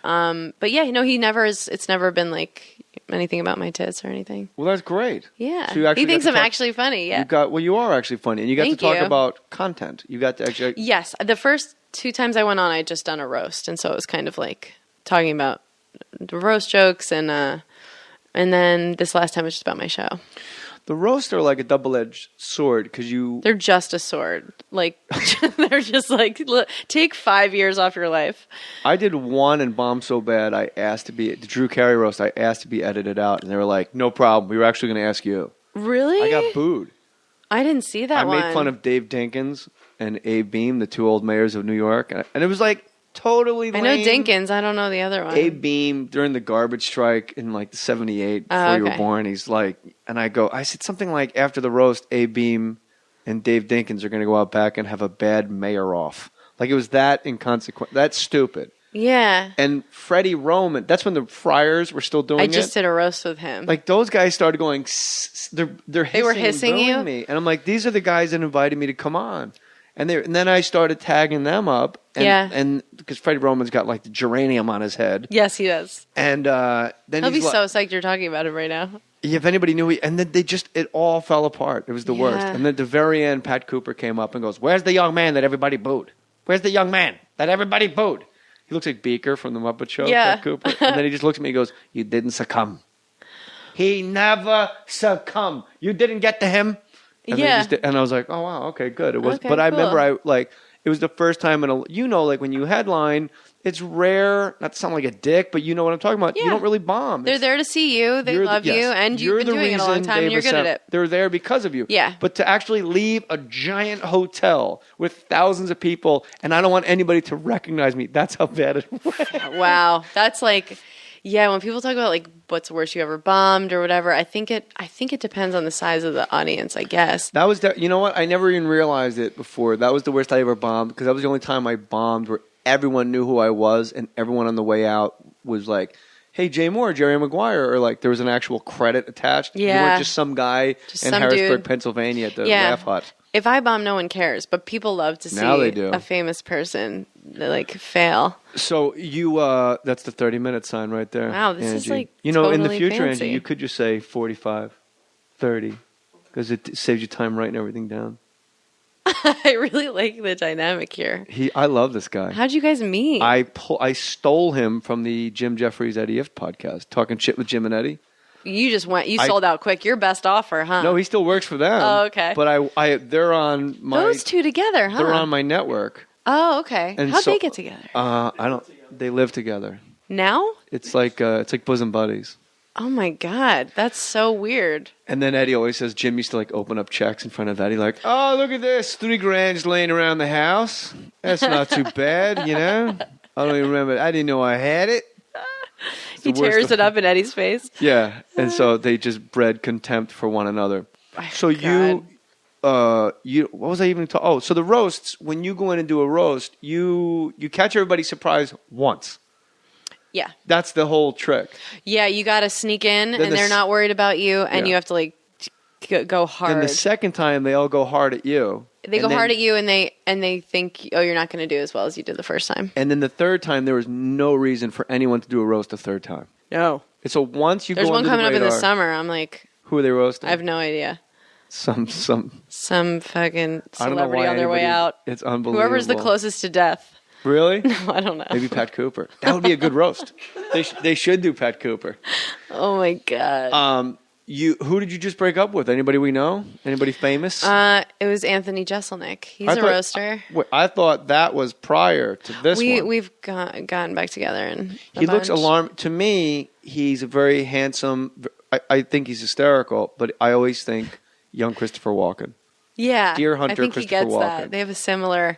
But yeah, it's never been like anything about my tits or anything. Well, that's great. Yeah. So he thinks I'm actually funny. Yeah. You are actually funny. And you got to talk about content. You got to actually. Yes. The first 2 times I went on, I'd just done a roast. And so it was kind of like talking about the roast jokes. And then this last time was just about my show. The roasts are like a double-edged sword because they're just a sword. Like, they're just like, look, take 5 years off your life. I did one and bombed so bad I asked to be, the Drew Carey roast, I asked to be edited out. And they were like, no problem. We were actually going to ask you. Really? I got booed. I didn't see that one. I made fun of Dave Dinkins and Abe Beam, the 2 old mayors of New York. And it was like totally lame. I know Dinkins. I don't know the other one. Abe Beam, during the garbage strike in like the 78 before you were born, he's like, and I said something like, after the roast, Abe Beam and Dave Dinkins are going to go out back and have a bad mayor off. Like, it was that inconsequential. That's stupid. Yeah. And Freddie Roman, that's when the Friars were still doing it. I just did a roast with him. Like, those guys started going, they're hissing, they were hissing you? me. And I'm like, these are the guys that invited me to come on. And then I started tagging them up. And because Freddie Roman's got like the geranium on his head. Yes, he does. And then he'll be so psyched you're talking about him right now. If anybody knew, and then it all fell apart. It was the worst. And then at the very end, Pat Cooper came up and goes, "Where's the young man that everybody booed? Where's the young man that everybody booed?" He looks like Beaker from the Muppet Show, Pat Cooper. And then he just looks at me and goes, "You didn't succumb. He never succumbed. You didn't get to him." And and I was like, "Oh wow, okay, good." It was, but I remember It was the first time like when you headline, it's rare, not to sound like a dick, but you know what I'm talking about. Yeah. You don't really bomb. They're there to see you. They love you, and you've been doing it a long time, and you're good at it. They're there because of you. Yeah. But to actually leave a giant hotel with thousands of people, and I don't want anybody to recognize me, that's how bad it went. Wow. That's like, yeah, when people talk about like what's the worst you ever bombed or whatever, I think it depends on the size of the audience, I guess. That was, you know what? I never even realized it before. That was the worst I ever bombed, because that was the only time I bombed where everyone knew who I was, and everyone on the way out was like, hey, Jay Mohr, Jerry Maguire, or like there was an actual credit attached. Yeah. You weren't just some guy in Harrisburg, dude. Pennsylvania at the Yeah. Laugh Hut. If I bomb, no one cares, but people love to see Now they do. a famous person like fail. So you, that's the 30-minute sign right there. Wow, this is, Angie. like, in the totally future, fancy. Angie, you could just say 45, 30, because it saves you time writing everything down. I really like the dynamic here. I love this guy. How'd you guys meet? I stole him from the Jim Jeffries Eddie If podcast, Talking Shit with Jim and Eddie. You sold out quick. Your best offer, huh? No, he still works for them. Oh, okay. But they're on my Those two together, huh? They're on my network. Oh, okay. And How'd so, they get together? I don't. They live together. Now? It's like bosom buddies. Oh my God, that's so weird. And then Eddie always says Jim used to like open up checks in front of Eddie, like, "Oh, look at this, $3,000 laying around the house. That's not too bad, you know. I don't even remember. I didn't know I had it." He tears it up in Eddie's face. Yeah, and so they just bred contempt for one another. So God. what was I even talking? Oh, so the roasts. When you go in and do a roast, you catch everybody surprised once. Yeah. That's the whole trick. Yeah, you got to sneak in, Then and they're not worried about you, and Yeah. you have to like go hard. Then the second time they all go hard at you. They go hard at you, and they think, oh, you're not going to do as well as you did the first time. And then the third time, there was no reason for anyone to do a roast a third time. No. And so once you There's go one under coming the up in the radar- summer. I'm like, Who are they roasting? I have no idea. Some Some fucking I don't know celebrity why on their way anybody- out. It's unbelievable. Whoever's the closest to death. Really? No, I don't know. Maybe Pat Cooper. That would be a good roast. They should do Pat Cooper. Oh my God. Who did you just break up with? Anybody we know? Anybody famous? It was Anthony Jeselnik. He's a roaster. I thought that was prior to this one. We've gotten back together, and He looks alarmed. To me, he's a very handsome. I think he's hysterical, but I always think young Christopher Walken. Yeah, Deer Hunter I think he Christopher gets Walken. that. They have a similar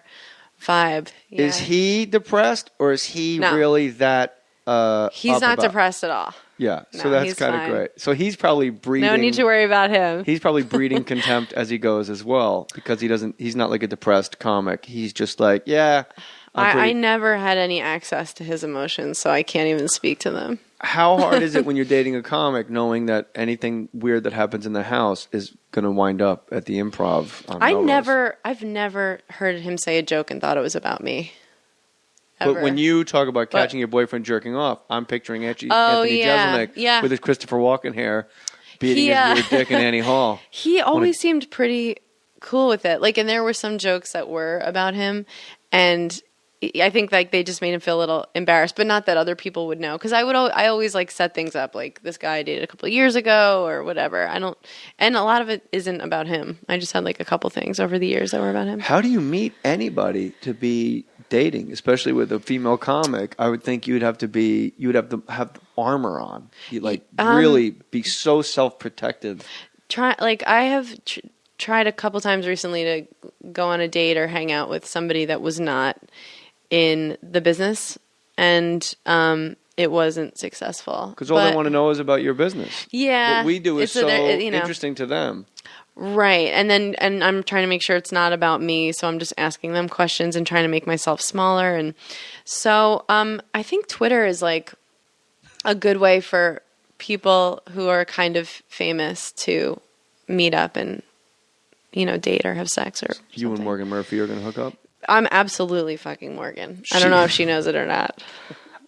vibe. Yeah. Is he depressed, or is he No. really that? He's up not about- depressed at all. Yeah, No, so that's he's kind of fine. great. So he's probably breeding. No need to worry about him. He's probably breeding contempt as he goes as well, because he's not like a depressed comic. He's just like, yeah. I never had any access to his emotions, so I can't even speak to them. How hard is it when you're dating a comic, knowing that anything weird that happens in the house is going to wind up at the Improv? On Melrose? I've never heard him say a joke and thought it was about me. Ever. But when you talk about catching your boyfriend jerking off, I'm picturing Anthony yeah, Jeselnik yeah. with his Christopher Walken hair beating his weird dick in Annie Hall. He always seemed pretty cool with it. Like, and there were some jokes that were about him, and I think like they just made him feel a little embarrassed, but not that other people would know. Because I always like set things up like this guy I dated a couple of years ago or whatever. And a lot of it isn't about him. I just had like a couple things over the years that were about him. How do you meet anybody to be dating, especially with a female comic? I would think you would have to have armor on. You really be so self-protective. I have tried a couple times recently to go on a date or hang out with somebody that was not in the business, and it wasn't successful. Because all they want to know is about your business. Yeah. What we do is so you know. interesting to them. Right. And I'm trying to make sure it's not about me, so I'm just asking them questions and trying to make myself smaller. And so I think Twitter is like a good way for people who are kind of famous to meet up and, you know, date or have sex or You and something. Morgan Murphy are going to hook up? I'm absolutely fucking Morgan. I don't know if she knows it or not.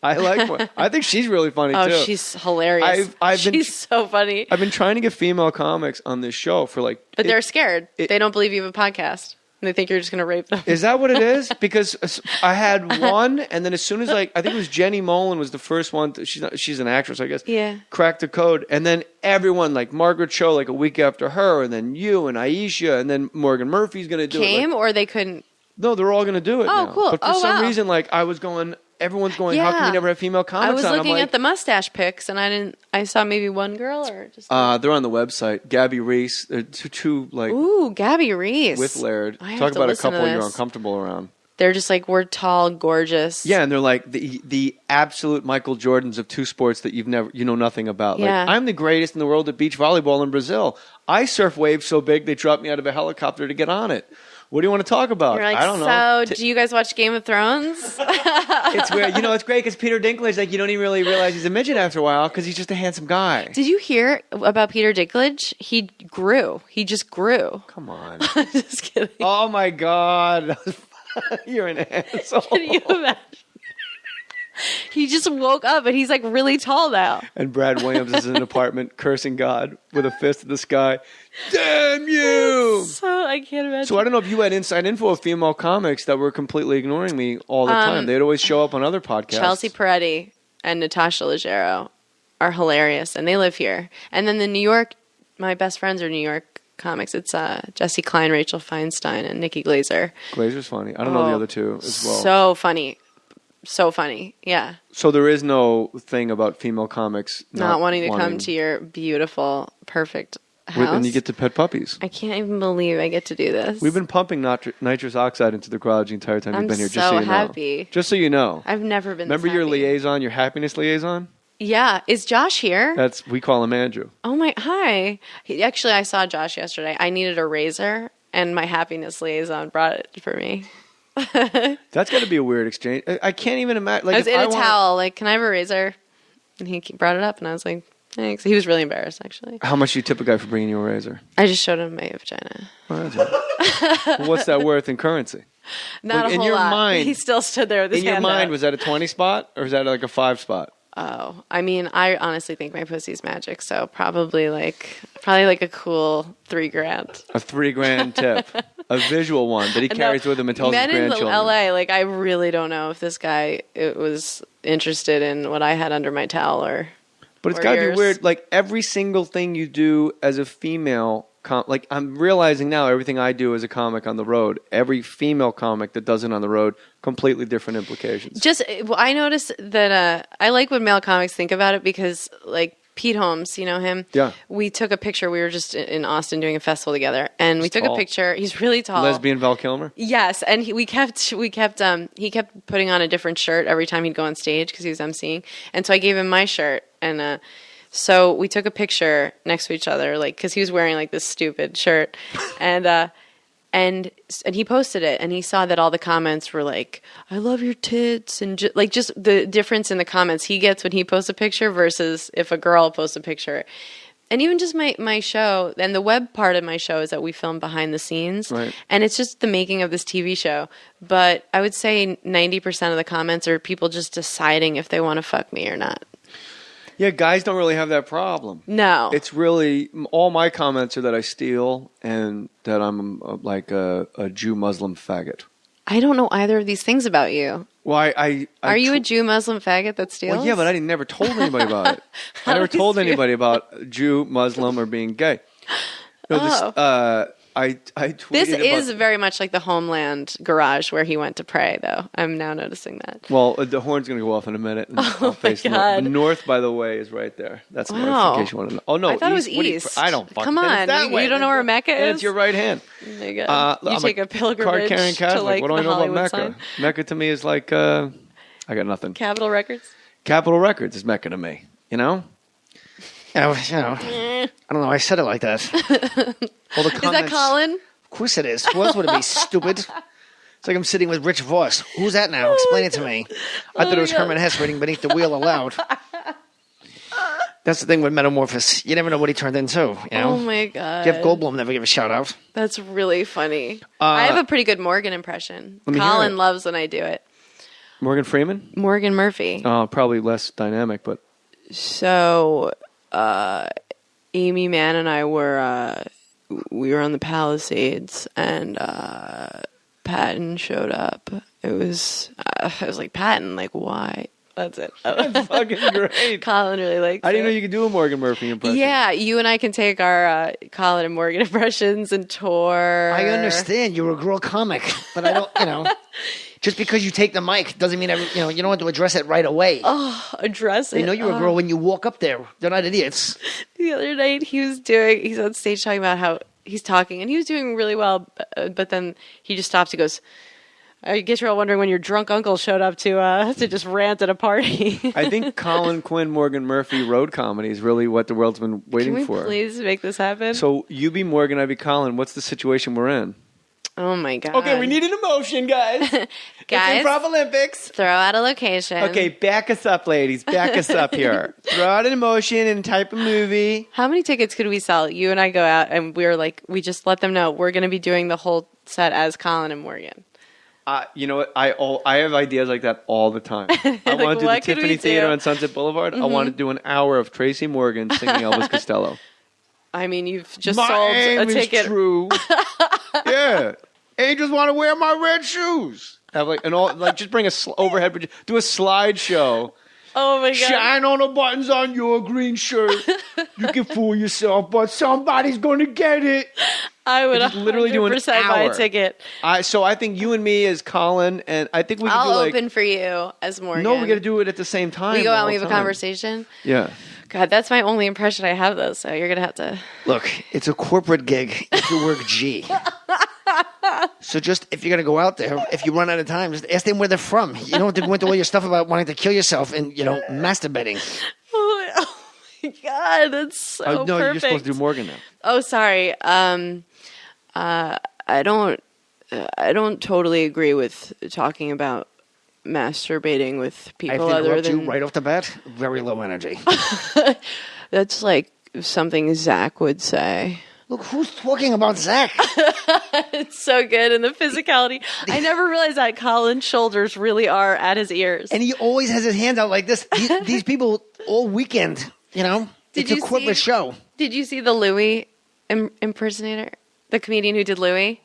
I like Morgan. I think she's really funny, too. Oh, she's hilarious. She's so funny. I've been trying to get female comics on this show for like... But they're scared. They don't believe you have a podcast. And they think you're just going to rape them. Is that what it is? Because I had one, and then as soon as I think it was Jenny Molin was the first one. She's an actress, I guess. Yeah. Cracked the code, and then everyone like Margaret Cho, like a week after her, and then you and Aisha, and then Morgan Murphy's going to do it. Came or they couldn't No, they're all going to do it now. Cool. But for some wow. reason, like, everyone's going, how come we never have female comics I was on? looking at the mustache pics, and I saw maybe one girl or just... they're on the website. Gabby Reese. They're two like... Ooh, Gabby Reese. With Laird. I have Talk to about a listen to couple you're this. uncomfortable around. They're just like, we're tall, gorgeous. Yeah, and they're like the absolute Michael Jordans of two sports that you know nothing about. Yeah. Like, I'm the greatest in the world at beach volleyball in Brazil. I surf waves so big they dropped me out of a helicopter to get on it. What do you want to talk about? You're like, I don't know. So, do you guys watch Game of Thrones? It's weird. It's great because Peter Dinklage, like, you don't even really realize he's a midget after a while because he's just a handsome guy. Did you hear about Peter Dinklage? He grew. He just grew. Come on. Just kidding. Oh, my God. You're an asshole. Can you imagine? He just woke up and he's like really tall now. And Brad Williams is in an apartment cursing God with a fist in the sky. Damn you! So I can't imagine. So I don't know if you had inside info of female comics that were completely ignoring me all the time. They'd always show up on other podcasts. Chelsea Peretti and Natasha Leggero are hilarious, and they live here. And then the New York, my best friends are New York comics. It's Jesse Klein, Rachel Feinstein, and Nikki Glazer. Glazer's funny. I don't know the other two as well. So funny. So funny. Yeah. So there is no thing about female comics not wanting to come to your beautiful, perfect house. And you get to pet puppies. I can't even believe I get to do this. We've been pumping nitrous oxide into the garage the entire time you've been here. Just so you happy. Know. Just so you know. I've never been. Remember your liaison, your happiness liaison? Yeah. Is Josh here? We call him Andrew. Oh my! Hi. Actually, I saw Josh yesterday. I needed a razor, and my happiness liaison brought it for me. That's got to be a weird exchange. I can't even imagine. Like, I was in a towel. Like, can I have a razor? And he brought it up, and I was like, thanks. He was really embarrassed, actually. How much do you tip a guy for bringing you a razor? I just showed him my vagina. Oh, that's right. Well, what's that worth in currency? Not a whole lot. Mind, he still stood there with his hand In your mind, out. was that a 20 spot or was that like a 5 spot? Oh, I mean, I honestly think my pussy's magic, so probably like a cool $3,000. A $3,000 tip, a visual one that he carries with him and tells his grandchildren. Men in LA, like, I really don't know if this guy was interested in what I had under my towel or. But it's got to be weird. Like, every single thing you do as a female, like, I'm realizing now everything I do as a comic on the road, every female comic that does it on the road, completely different implications. I noticed that I like when male comics think about it because, like, Pete Holmes, you know him? Yeah. We took a picture. We were just in Austin doing a festival together, and we took a picture. He's really tall. Lesbian Val Kilmer? Yes, and he kept putting on a different shirt every time he'd go on stage because he was emceeing, and so I gave him my shirt, and so we took a picture next to each other, like, because he was wearing like this stupid shirt, and he posted it, and he saw that all the comments were like, "I love your tits," and just the difference in the comments he gets when he posts a picture versus if a girl posts a picture. And even just my show, and the web part of my show is that we film behind the scenes, right. And it's just the making of this TV show. But I would say 90% of the comments are people just deciding if they want to fuck me or not. Yeah, guys don't really have that problem. No. It's really, all my comments are that I steal and that I'm like a Jew Muslim faggot. I don't know either of these things about you. Well, Are you a Jew Muslim faggot that steals? Well, yeah, but I never told anybody about it. I never told anybody about Jew, Muslim, or being gay. No, I tweeted this is very much like the Homeland garage where he went to pray, though. I'm now noticing that. Well, the horn's going to go off in a minute. And I'll face God. North, by the way, is right there. That's north, in case you want to know. Oh, no. I thought it was east. I don't fucking Come on. that way. You don't know where Mecca is? It's your right hand. Oh my God. You take a pilgrimage card-carrying Catholic. to like what do I the know Hollywood about Mecca? sign? Mecca to me is like, I got nothing. Capitol Records? Capitol Records is Mecca to me. You know? I don't know. I said it like that. Well, the Is that Colin? Of course it is. Who else would it be? Stupid. It's like I'm sitting with Rich Voss. Who's that now? Explain it to me. I thought it was Herman Hesse reading Beneath the Wheel aloud. That's the thing with Metamorphosis. You never know what he turned into. You know? Oh my God. Jeff Goldblum never gave a shout out. That's really funny. I have a pretty good Morgan impression. Colin loves when I do it. Morgan Freeman? Morgan Murphy. Oh, probably less dynamic, but. So, Amy Mann and I were, we were on the Palisades, and Patton showed up. It was like, Patton, like, why? That's it. That's fucking great. Colin really likes it. I didn't know you could do a Morgan Murphy impression. Yeah, you and I can take our Colin and Morgan impressions and tour. I understand you're a girl comic, but I don't, just because you take the mic doesn't mean, you don't have to address it right away. Oh, address it. They know you're a girl when you walk up there. They're not idiots. The other night he's on stage talking about how he's talking, and he was doing really well, but then he just stops. He goes, I guess you're all wondering when your drunk uncle showed up to just rant at a party. I think Colin Quinn, Morgan Murphy road comedy is really what the world's been waiting Can we for. please make this happen? So you be Morgan, I be Colin. What's the situation we're in? Oh my God. Okay, we need an emotion, guys. Guys, it's Improv Olympics. Throw out a location. Okay, back us up, ladies. Back us up here. Throw out an emotion and type a movie. How many tickets could we sell? You and I go out, and we just let them know we're going to be doing the whole set as Colin and Morgan. You know what? I have ideas like that all the time. I want to do the Tiffany Theater on Sunset Boulevard. I want to do an hour of Tracy Morgan singing Elvis Costello. I mean, you've just my sold aim a ticket. Is true. Yeah, angels want to wear my red shoes. Have just bring a overhead, do a slideshow. Oh my God! Shine on the buttons on your green shirt. You can fool yourself, but somebody's going to get it. I would literally do an 100% buy hour. a ticket. So I think you and me as Colin, and I think we can I'll do open for you as Morgan. No, we got to do it at the same time. We go out and we have a conversation. Yeah. God, that's my only impression I have, though. So you're gonna have to Look. It's a corporate gig. If you work G. So just if you're gonna go out there, if you run out of time, just ask them where they're from. You don't have to go into all your stuff about wanting to kill yourself and masturbating. Oh my God, that's so no, perfect. you're supposed to do Morgan now. Oh, sorry. I don't totally agree with talking about masturbating with I have people to other interrupt than you right off the bat. Very low energy. That's like something Zach would say. Look, who's talking about Zach? It's so good, and the physicality. I never realized that Colin's shoulders really are at his ears. And he always has his hands out like this. These people all weekend, it's a corporate show. Did you see the Louis impersonator? The comedian who did Louis?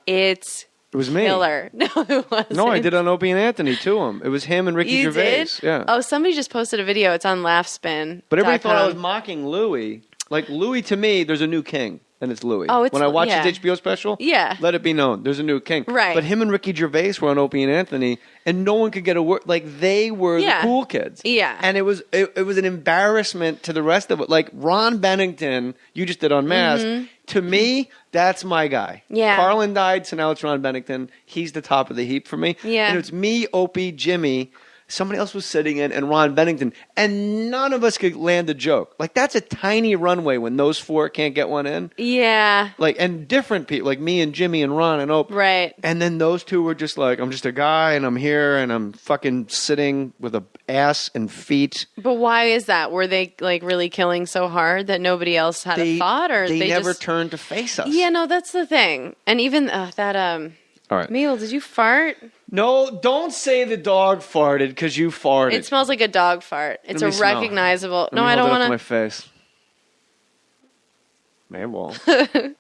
It was me. Killer. No, it wasn't. No, I did on Opie and Anthony to him. It was him and Ricky You Gervais. did? Yeah. Oh, somebody just posted a video. It's on Laughspin. But everybody thought I was mocking Louis. Like, Louis, to me, there's a new king, and it's Louis. Oh, when I watched his HBO special, let it be known, there's a new king. Right. But him and Ricky Gervais were on Opie and Anthony, and no one could get a word. Like, they were the cool kids. Yeah. And it was an embarrassment to the rest of it. Like, Ron Bennington, you just did on Mask. Mm-hmm. To me, that's my guy. Yeah. Carlin died, so now it's Ron Bennington. He's the top of the heap for me. Yeah. And it's me, Opie, Jimmy. Somebody else was sitting in, and Ron Bennington, and none of us could land a joke. Like, that's a tiny runway when those four can't get one in. Yeah. Like, and different people, like me and Jimmy and Ron and Ope. Right. And then those two were just like, I'm just a guy, and I'm here, and I'm fucking sitting with a ass and feet. But why is that? Were they like really killing so hard that nobody else had a thought, or they never just turned to face us? Yeah, no, that's the thing. And even that All right. Mabel, did you fart? No, don't say the dog farted because you farted. It smells like a dog fart. It's a recognizable. No, I don't want to. My face. Mabel.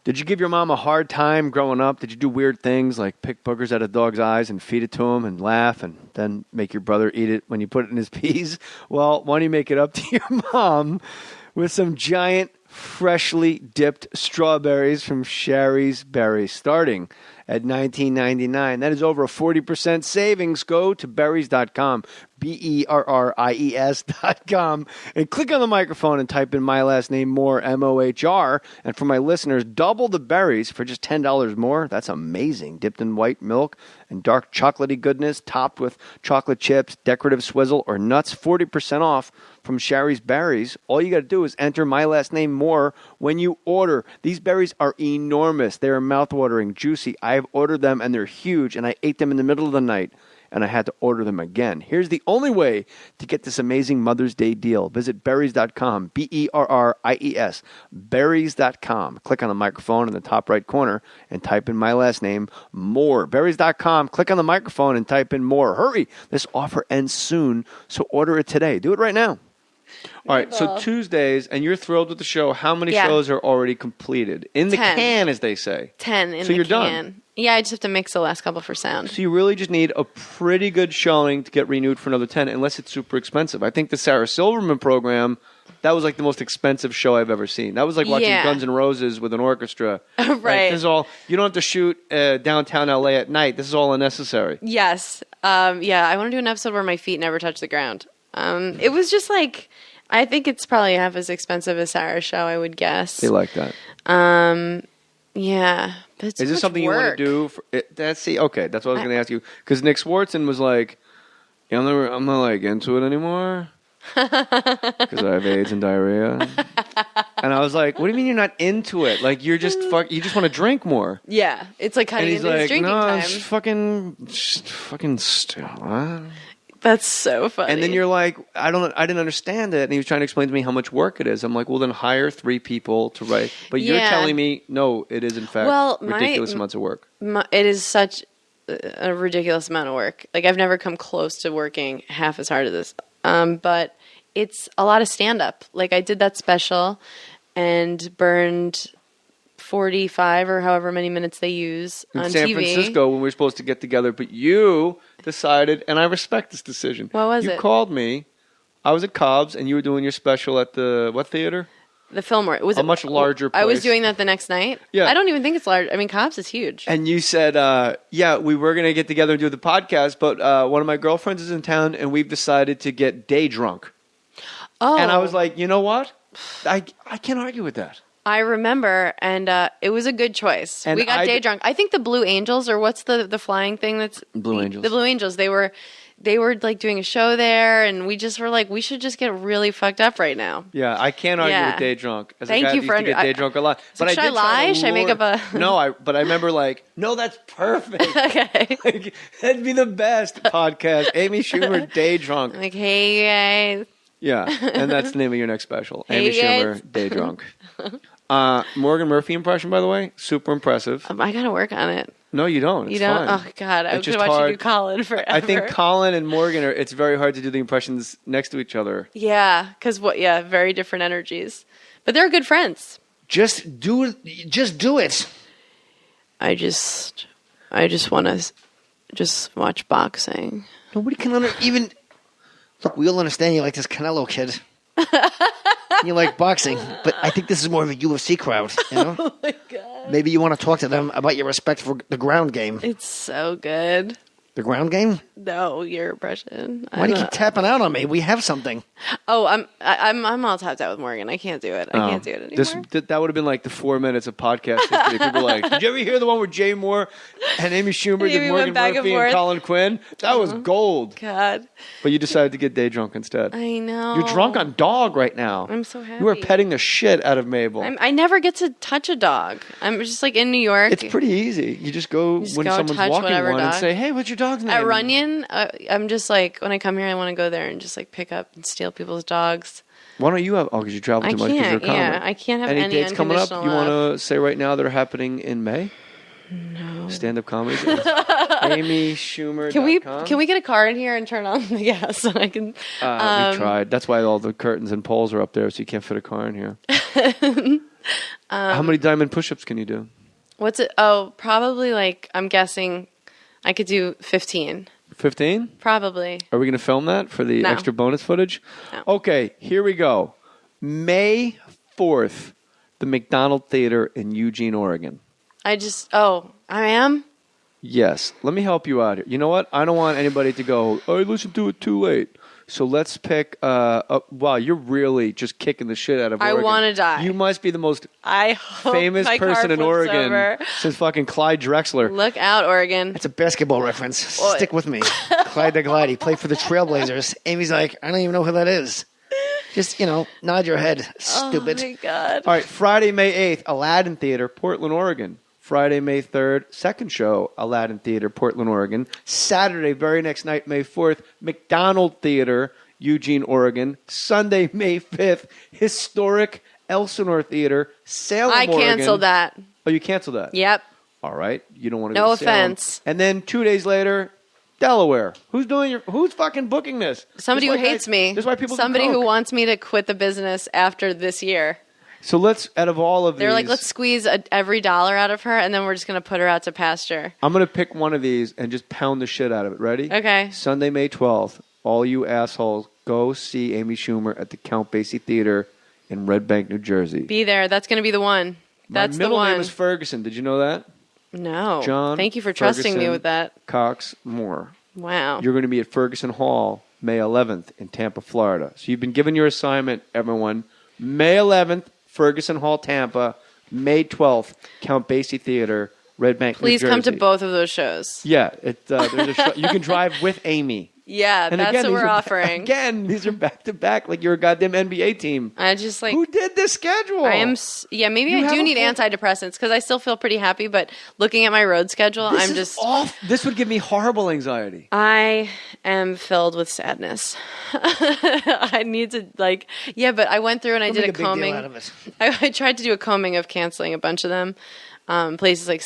Did you give your mom a hard time growing up? Did you do weird things like pick boogers out of dog's eyes and feed it to him and laugh and then make your brother eat it when you put it in his peas? Well, why don't you make it up to your mom with some giant, freshly dipped strawberries from Sherry's Berries, starting at $19.99. That is over a 40% savings. Go to berries.com, berries.com, and click on the microphone and type in my last name, Mohr, Mohr. And for my listeners, double the berries for just $10 more. That's amazing. Dipped in white milk and dark chocolatey goodness, topped with chocolate chips, decorative swizzle, or nuts. 40% off from Sherry's Berries. All you got to do is enter my last name, Mohr, when you order. These berries are enormous. They are mouthwatering, juicy. I have ordered them, and they're huge, and I ate them in the middle of the night, and I had to order them again. Here's the only way to get this amazing Mother's Day deal. Visit berries.com, berries, berries.com. Click on the microphone in the top right corner and type in my last name, Mohr. Berries.com, click on the microphone and type in Mohr. Hurry, this offer ends soon, so order it today. Do it right now. All right, so Tuesdays, and you're thrilled with the show. How many Yeah. shows are already completed? In the 10. can, as they say. 10 in So the you're can. done. Yeah, I just have to mix the last couple for sound. So you really just need a pretty good showing to get renewed for another 10, unless it's super expensive. I think the Sarah Silverman program, that was like the most expensive show I've ever seen. That was like watching Yeah. Guns N' Roses with an orchestra. Right. Like, this is all, you don't have to shoot downtown LA at night. This is all unnecessary. Yes. Yeah, I want to do an episode where my feet never touch the ground. It was just like, I think it's probably half as expensive as Sarah's show, I would guess. They like that. Yeah. But it's Is this much something work. you want to do? Okay, that's what I was going to ask you. Because Nick Swartzen was like, yeah, I'm not like into it anymore because I have AIDS and diarrhea. And I was like, what do you mean you're not into it? Like you just want to drink more. Yeah, it's like And cutting he's into his like, drinking no, time. it's fucking what? That's so funny. And then you're like, I didn't understand it. And he was trying to explain to me how much work it is. I'm like, well, then hire 3 people to write. But you're Yeah. telling me, no, it is in fact ridiculous amounts of work. It is such a ridiculous amount of work. Like I've never come close to working half as hard as this. But it's a lot of stand up. Like I did that special and burned 45 or however many minutes they use In on San TV. Francisco when we were supposed to get together, but you decided, and I respect this decision. What was you it? You called me. I was at Cobb's, and you were doing your special at the what theater? The Fillmore. It was a much larger place. I was doing that the next night. Yeah. I don't even think it's large. I mean, Cobb's is huge. And you said, yeah, we were going to get together and do the podcast, but one of my girlfriends is in town, and we've decided to get day drunk. Oh. And I was like, you know what? I can't argue with that. I remember, and it was a good choice. And We got day drunk. I think the Blue Angels, or what's the flying thing that's Blue Angels. The Blue Angels. They were like doing a show there, and we just were like, we should just get really fucked up right now. Yeah, I can't argue Yeah. with day drunk. As Thank a guy you that for used to get day drunk a lot. So should I did try lie? to Should I make lure- up a? No, but I remember like, no, that's perfect. Okay. Like, that'd be the best podcast. Amy Schumer, day drunk. Like, hey guys. Yeah, and that's the name of your next special. Hey, Amy Schumer, day drunk. Morgan Murphy impression, by the way, super impressive. I gotta work on it. No, you don't. It's You don't? fine. Oh God, I It's could just watch you hard. do Colin forever. I think Colin and Morgan it's very hard to do the impressions next to each other. Yeah, because Yeah, very different energies, but they're good friends. Just do it. I just want to just watch boxing. Nobody can even. Look, we all understand you like this Canelo kid. You like boxing, but I think this is more of a UFC crowd. You know? Oh my God. Maybe you want to talk to them about your respect for the ground game. It's so good. The ground game? No, your impression. Why do you keep tapping out on me? We have something. Oh, I'm all tapped out with Morgan. I can't do it. I can't do it anymore. That would have been like the 4 minutes of podcast history. People were like, did you ever hear the one where Jay Mohr and Amy Schumer did We Morgan went back and Murphy and forth. Colin Quinn? That was gold. God, But you decided to get day drunk instead. I know. You're drunk on dog right now. I'm so happy. You are petting the shit out of Mabel. I never get to touch a dog. I'm just like in New York. It's pretty easy. You just go just when go someone's touch walking whatever one and dog. say, hey, what's your dog's name? At Runyon, I'm just like, when I come here, I want to go there and just like pick up and steal people's dogs. Why don't you have? Oh, because you travel I too much because you're a can't. comic. Yeah, I can't have Any any dates coming up you unconditional want to say right now that are happening in May? No. Stand-up comedy. Amy Schumer. Can we get a car in here and turn on the gas so I can? We tried. That's why all the curtains and poles are up there, so you can't fit a car in here. How many diamond push-ups can you do? What's it? Oh, probably like I'm guessing I could do 15. 15? Probably. Are we going to film that for the No. extra bonus footage? No. Okay, here we go. May 4th, the McDonald Theater in Eugene, Oregon. I am? Yes. Let me help you out here. You know what? I don't want anybody to go, I listened to it too late. So let's pick, wow, you're really just kicking the shit out of I Oregon. want to die. You must be the most I hope famous my car person in flips Oregon over. since fucking Clyde Drexler. Look out, Oregon. That's a basketball reference. Stick with me. Clyde the Glide. He played for the Trailblazers. Amy's like, I don't even know who that is. Just, nod your head, stupid. Oh, my God. All right, Friday, May 8th, Aladdin Theater, Portland, Oregon. Friday, May 3rd, second show, Aladdin Theater, Portland, Oregon. Saturday, very next night, May 4th, McDonald Theater, Eugene, Oregon. Sunday, May 5th, historic Elsinore Theater, Salem, I Oregon. canceled that. Oh, you canceled that? Yep. All right. You don't want to No go to Salem. offense. And then 2 days later, Delaware. Who's fucking booking this? Somebody who hates me. This is why people Somebody can who cook. wants me to quit the business after this year. So let's, out of all of They're these, like, let's squeeze every dollar out of her, and then we're just going to put her out to pasture. I'm going to pick one of these and just pound the shit out of it. Ready? Okay. Sunday, May 12th. All you assholes, go see Amy Schumer at the Count Basie Theater in Red Bank, New Jersey. Be there. That's going to be the one. That's My the middle one. name is Ferguson. Did you know that? No. John. Thank you for trusting me Ferguson with that. Cox Mohr. Wow. You're going to be at Ferguson Hall May 11th in Tampa, Florida. So you've been given your assignment, everyone. May 11th, Ferguson Hall, Tampa. May 12th, Count Basie Theater, Red Bank, Please New Jersey. come to both of those shows. Yeah, there's a show. You can drive with Amy. Yeah, And that's again, what these we're are offering. Again, these are back to back, like you're a goddamn NBA team. I just like Who did this schedule? I am. Maybe You I have do a need full- antidepressants because I still feel pretty happy. But looking at my road schedule, This I'm is just off. This would give me horrible anxiety. I am filled with sadness. I need to but I went through and I Don't did make a big deal combing. out of it. I tried to do a combing of canceling a bunch of them. Places like